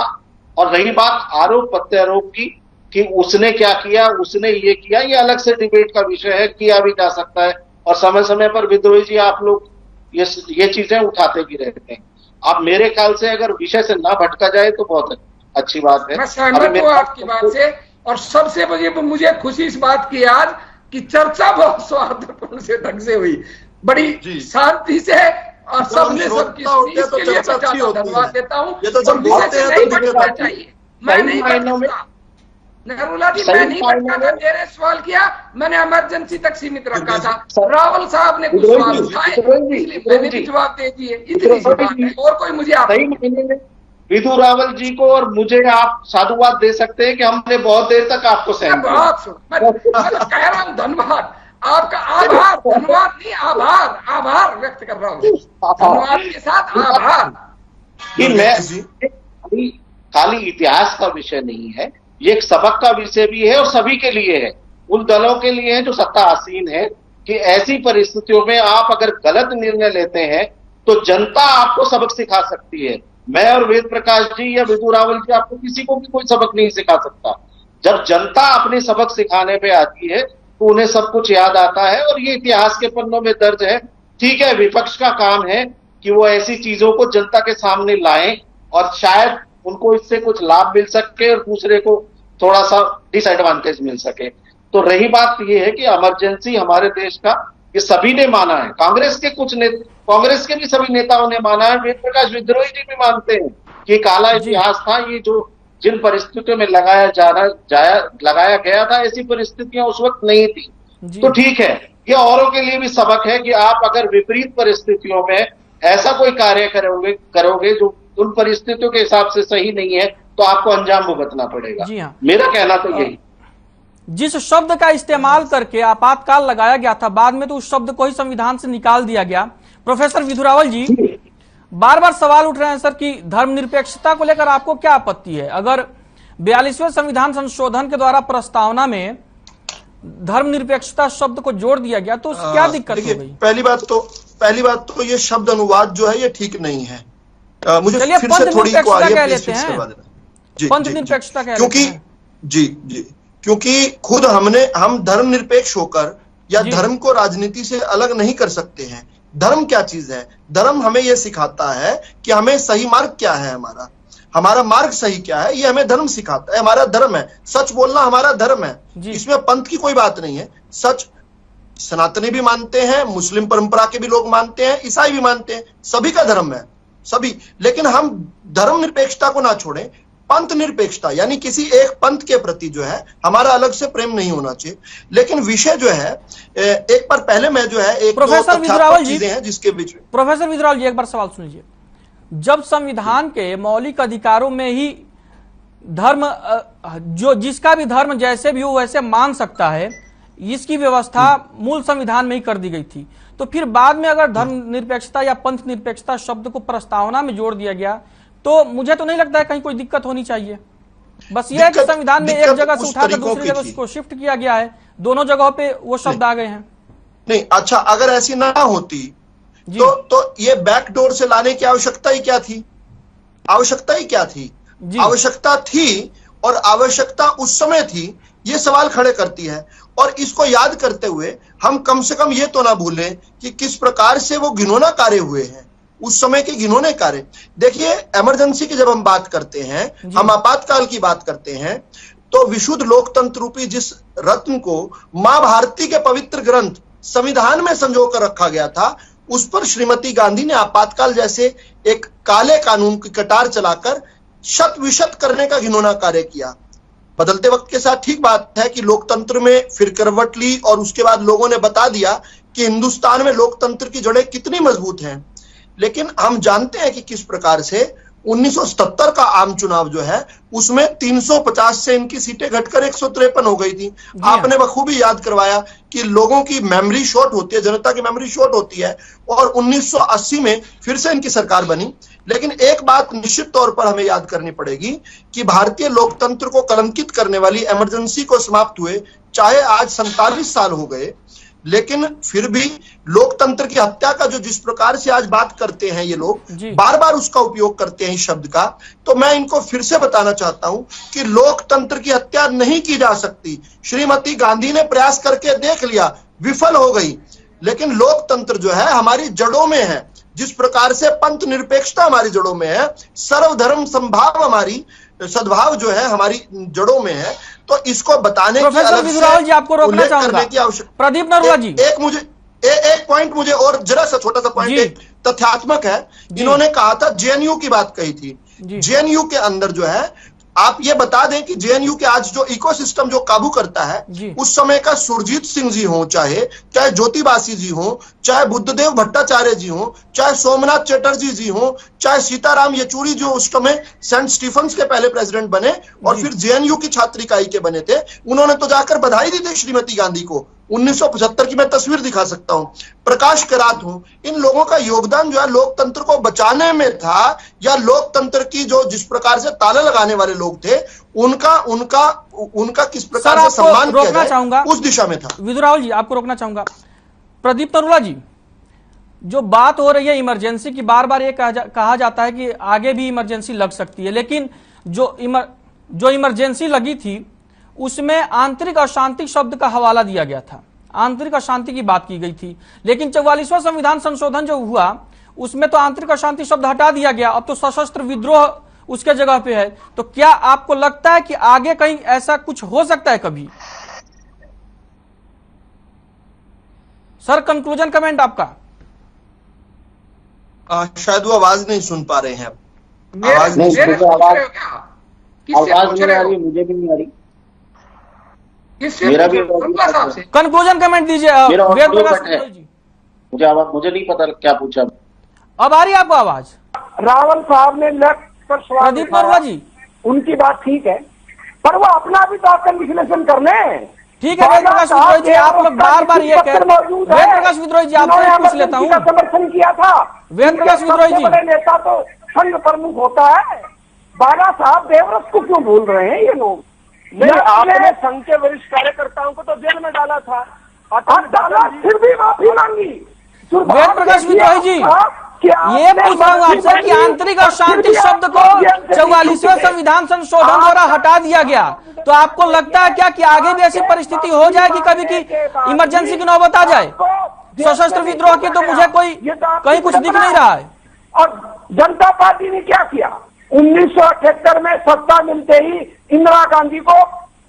और रही बात आरोप प्रत्यारोप की कि उसने क्या किया, उसने ये किया, ये अलग से डिबेट का विषय है, किया भी जा सकता है। और समय समय पर विद्रोही जी आप लोग ये चीजें उठाते भी रहते हैं। अब मेरे ख्याल से अगर विषय से ना भटका जाए तो बहुत अच्छी बात है। मैं सहमत हूं आपकी बात से, और सबसे मुझे खुशी इस बात की आज कि चर्चा बहुत सौहार्दपूर्ण से ढंग से हुई, बड़ी शांति से, और सबने सबकी इसके लिए धन्यवाद देता हूँ। ये तो जब बोलते हैं तो चाहिए, मैं नहीं नरूला जी, मैं नहीं रखा था, मेरे सवाल किया, मैंने इमरजेंसी तक सीमित रखा था। रावल साहब ने कुछ सवाल उठाए, इसलिए मैंने भी जवाब दे दिए। इतनी सी बात है, और कोई मुझे आप विधु रावल जी को और मुझे आप साधुवाद दे सकते हैं कि हमने बहुत देर तक आपको सहन किया। मैं तो कह रहा हूँ धन्यवाद आपका, आभार, धन्यवाद नहीं, आभार व्यक्त कर रहा हूँ, धन्यवाद के साथ आभार। कि मैं खाली इतिहास का विषय नहीं है, ये एक सबक का विषय भी है और सभी के लिए है, उन दलों के लिए है जो सत्ता आसीन है, कि ऐसी परिस्थितियों में आप अगर गलत निर्णय लेते हैं तो जनता आपको सबक सिखा सकती है। मैं और वेद प्रकाश जी या विधु रावल जी आपको किसी को भी कोई सबक नहीं सिखा सकता। जब जनता अपने सबक सिखाने पे आती है तो उन्हें सब कुछ याद आता है, और ये इतिहास के पन्नों में दर्ज है। ठीक है, विपक्ष का काम है कि वो ऐसी चीजों को जनता के सामने लाएं और शायद उनको इससे कुछ लाभ मिल सके और दूसरे को थोड़ा सा डिसएडवांटेज मिल सके। तो रही बात यह है कि इमरजेंसी हमारे देश का, ये सभी ने माना है, कांग्रेस के भी सभी नेताओं ने माना है, वेद प्रकाश विद्रोही जी भी मानते हैं कि काला इतिहास था, ये जो जिन परिस्थितियों में लगाया गया था, ऐसी परिस्थितियां उस वक्त नहीं थी। तो ठीक है, ये औरों के लिए भी सबक है कि आप अगर विपरीत परिस्थितियों में ऐसा कोई कार्य करोगे जो उन परिस्थितियों के हिसाब से सही नहीं है, तो आपको अंजाम भुगतना पड़ेगा। जी हाँ, मेरा कहना तो यही। जिस शब्द का इस्तेमाल करके आपातकाल लगाया गया था, बाद में तो उस शब्द को ही संविधान से निकाल दिया गया। प्रोफेसर विधु रावल जी, बार बार सवाल उठ रहे हैं सर कि धर्मनिरपेक्षता को लेकर आपको क्या आपत्ति है? अगर 42वें संविधान संशोधन के द्वारा प्रस्तावना में धर्मनिरपेक्षता शब्द को जोड़ दिया गया तो क्या दिक्कत हो गई? पहली बात तो ये शब्द अनुवाद जो है ये ठीक नहीं है। मुझे चलिए फिर से थोड़ी कह लेते हैं, पंथ निरपेक्षता कह क्योंकि जी क्योंकि खुद हम धर्मनिरपेक्ष होकर या धर्म को राजनीति से अलग नहीं कर सकते हैं। धर्म क्या चीज है? धर्म हमें यह सिखाता है कि हमें सही मार्ग क्या है, हमारा मार्ग सही क्या है, ये हमें धर्म सिखाता है। हमारा धर्म है, सच बोलना हमारा धर्म है, इसमें पंथ की कोई बात नहीं है। सच सनातनी भी मानते हैं, मुस्लिम परंपरा के भी लोग मानते हैं, ईसाई भी मानते हैं, सभी का धर्म है, सभी। लेकिन हम धर्म निरपेक्षता को ना छोड़ें, पंथ निरपेक्षता यानी किसी एक पंथ के प्रति जो है हमारा अलग से प्रेम नहीं होना चाहिए। लेकिन विषय जो है, एक बार पहले मैं जो है एक प्रोफेसर विधु रावल जी, चीजें हैं जिसके बीच में प्रोफेसर विधु रावल जी एक बार सवाल सुन लीजिए। जब संविधान के मौलिक अधिकारों में ही धर्म, जो जिसका भी धर्म जैसे भी हो वैसे मान सकता है, इसकी व्यवस्था मूल संविधान में ही कर दी गई थी, तो फिर बाद में अगर धर्म निरपेक्षता या पंथ निरपेक्षता शब्द को प्रस्तावना में जोड़ दिया गया तो मुझे तो नहीं लगता है कहीं कोई दिक्कत होनी चाहिए। बस यह है कि संविधान में एक जगह से उठाकर दूसरी जगह उसको शिफ्ट किया गया है, दोनों जगहों पे वो शब्द आ गए हैं। नहीं, अच्छा, अगर ऐसी ना होती तो ये बैकडोर से लाने की आवश्यकता ही क्या थी? आवश्यकता थी, और आवश्यकता उस समय थी, ये सवाल खड़े करती है। और इसको याद करते हुए हम कम से कम ये तो ना भूलें कि किस प्रकार से वो घिनौना कार्य हुए हैं, उस समय के घिनौने कार्य। देखिए, इमरजेंसी की जब हम बात करते हैं, हम आपातकाल की बात करते हैं, तो विशुद्ध लोकतंत्र रूपी जिस रत्न को मां भारती के पवित्र ग्रंथ संविधान में संजो कर रखा गया था, उस पर श्रीमती गांधी ने आपातकाल जैसे एक काले कानून की कटार चलाकर शत विशत करने का घिनौना कार्य किया। बदलते वक्त के साथ ठीक बात है कि लोकतंत्र में फिर करवट ली, और उसके बाद लोगों ने बता दिया कि हिंदुस्तान में लोकतंत्र की जड़ें कितनी मजबूत हैं। लेकिन हम जानते हैं कि किस प्रकार से 1977 का आम चुनाव जो है उसमें 350 से इनकी सीटें घटकर 153 हो गई थी। आपने बखूबी याद करवाया कि लोगों की मेमोरी शॉर्ट होती है, जनता की मेमोरी शॉर्ट होती है, और 1980 में फिर से इनकी सरकार बनी। लेकिन एक बात निश्चित तौर पर हमें याद करनी पड़ेगी कि भारतीय लोकतंत्र को कलंकित करने वाली इमरजेंसी को समाप्त हुए चाहे आज 47 साल हो गए, लेकिन फिर भी लोकतंत्र की हत्या का जो जिस प्रकार से आज बात करते हैं ये लोग, बार बार उसका उपयोग करते हैं इस शब्द का, तो मैं इनको फिर से बताना चाहता हूं कि लोकतंत्र की हत्या नहीं की जा सकती। श्रीमती गांधी ने प्रयास करके देख लिया, विफल हो गई। लेकिन लोकतंत्र जो है हमारी जड़ों में है, जिस प्रकार से पंथ निरपेक्षता हमारी जड़ों में है, सर्वधर्म संभाव हमारी सद्भाव जो है हमारी जड़ों में है। तो इसको बताने की अलग से आपको रोकना चाहूंगा, प्रदीप नरूला जी, एक पॉइंट मुझे और जरा सा छोटा सा पॉइंट एक तथ्यात्मक है। इन्होंने कहा था, जेएनयू की बात कही थी, जेएनयू के अंदर जो है आप ये बता दें कि जेएनयू के आज जो इकोसिस्टम जो काबू करता है, उस समय का सुरजीत सिंह जी हो, चाहे ज्योति बासी जी हो, चाहे बुद्धदेव भट्टाचार्य जी हो, चाहे सोमनाथ चटर्जी जी हो, चाहे सीताराम येचुरी जो उस समय सेंट स्टीफेंस के पहले प्रेसिडेंट बने और फिर जेएनयू की छात्र इकाई के बने थे, उन्होंने तो जाकर बधाई दी थी श्रीमती गांधी को। 1975 की मैं तस्वीर दिखा सकता हूं। प्रकाश करात हो, इन लोगों का योगदान जो है लोकतंत्र को बचाने में था, या लोकतंत्र की जो जिस प्रकार से ताला लगाने वाले लोग थे उनका किस प्रकार से सम्मान किया जाए, उस दिशा में था। विदुरावल जी, आपको रोकना चाहूंगा। प्रदीप तरुला जी, जो बात हो रही है इमरजेंसी की, बार बार ये कहा जाता है कि आगे भी इमरजेंसी लग सकती है, लेकिन जो इमरजेंसी लगी थी उसमें आंतरिक अशांति शब्द का हवाला दिया गया था, आंतरिक अशांति की बात की गई थी। लेकिन 44वां संविधान संशोधन जो हुआ उसमें तो आंतरिक अशांति शब्द हटा दिया गया, अब तो सशस्त्र विद्रोह उसके जगह पे है। तो क्या आपको लगता है कि आगे कहीं ऐसा कुछ हो सकता है कभी? सर, कंक्लूजन कमेंट आपका। शायद वो आवाज नहीं सुन पा रहे हैं। आवाज नहीं आ रही, मुझे भी नहीं आ रही। मेरा भी कंक्लूजन कमेंट दीजिए। मुझे नहीं पता क्या पूछा। अब आ रही है आपको आवाज? रावल साहब ने लेफ्ट पर सवाल प्रदीप तरुला जी, उनकी बात ठीक है, पर वो अपना भी तो आकर विश्लेषण कर लें। ठीक है वेद प्रकाश विद्रोही जी, आप लोग बार बार ये कह, वेद प्रकाश विद्रोही जी आपसे पूछ लेता हूँ, समर्थन किया था। वेद प्रकाश विद्रोही जी, बड़े नेता तो संघ प्रमुख होता है। बाला साहब देवव्रत को क्यों भूल रहे हैं ये लोग? नहीं, आपने संघ के वरिष्ठ कार्यकर्ताओं को तो जेल में डाला था, डाला, फिर भी माफी मांगी। वेद प्रकाश विद्रोही जी, ये पूछ रहा हूँ आपसे कि आंतरिक अशांति शब्द को 44वें संविधान संशोधन द्वारा हटा दिया गया, तो आपको लगता है क्या कि आगे भी ऐसी परिस्थिति हो जाएगी कभी की इमरजेंसी की नौबत आ जाए? सशस्त्र विद्रोह की तो मुझे कोई कहीं कुछ दिख नहीं रहा है। और जनता पार्टी ने क्या किया? 1978 में सत्ता मिलते ही इंदिरा गांधी को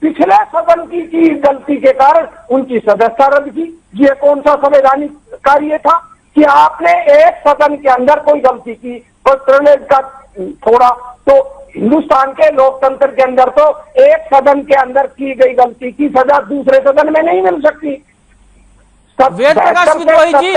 पिछले सदन की गलती के कारण उनकी सदस्यता रद्द की। ये कौन सा संवैधानिक कार्य था कि आपने एक सदन के अंदर कोई गलती की, कोई प्रिविलेज का थोड़ा, तो हिंदुस्तान के लोकतंत्र के अंदर तो एक सदन के अंदर की गई गलती की सजा दूसरे सदन में नहीं मिल सकती। वेद प्रकाश विद्रोही जी,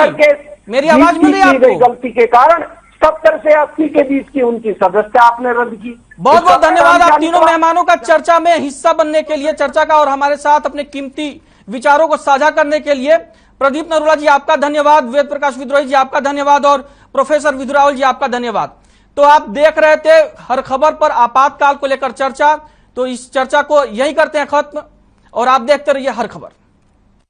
मेरी आवाज मिल रही है आपको? गलती के कारण 70 से 80 के बीच की उनकी सदस्यता आपने रद्द की। बहुत बहुत धन्यवाद आप तीनों मेहमानों का चर्चा में हिस्सा बनने के लिए, चर्चा का, और हमारे साथ अपने कीमती विचारों को साझा करने के लिए। प्रदीप तरुला जी आपका धन्यवाद, वेद प्रकाश विद्रोही जी आपका धन्यवाद, और प्रोफेसर विदुरावल जी आपका धन्यवाद। तो आप देख रहे थे हर खबर पर आपातकाल को लेकर चर्चा, तो इस चर्चा को यही करते हैं खत्म, और आप देखते रहिए हर खबर।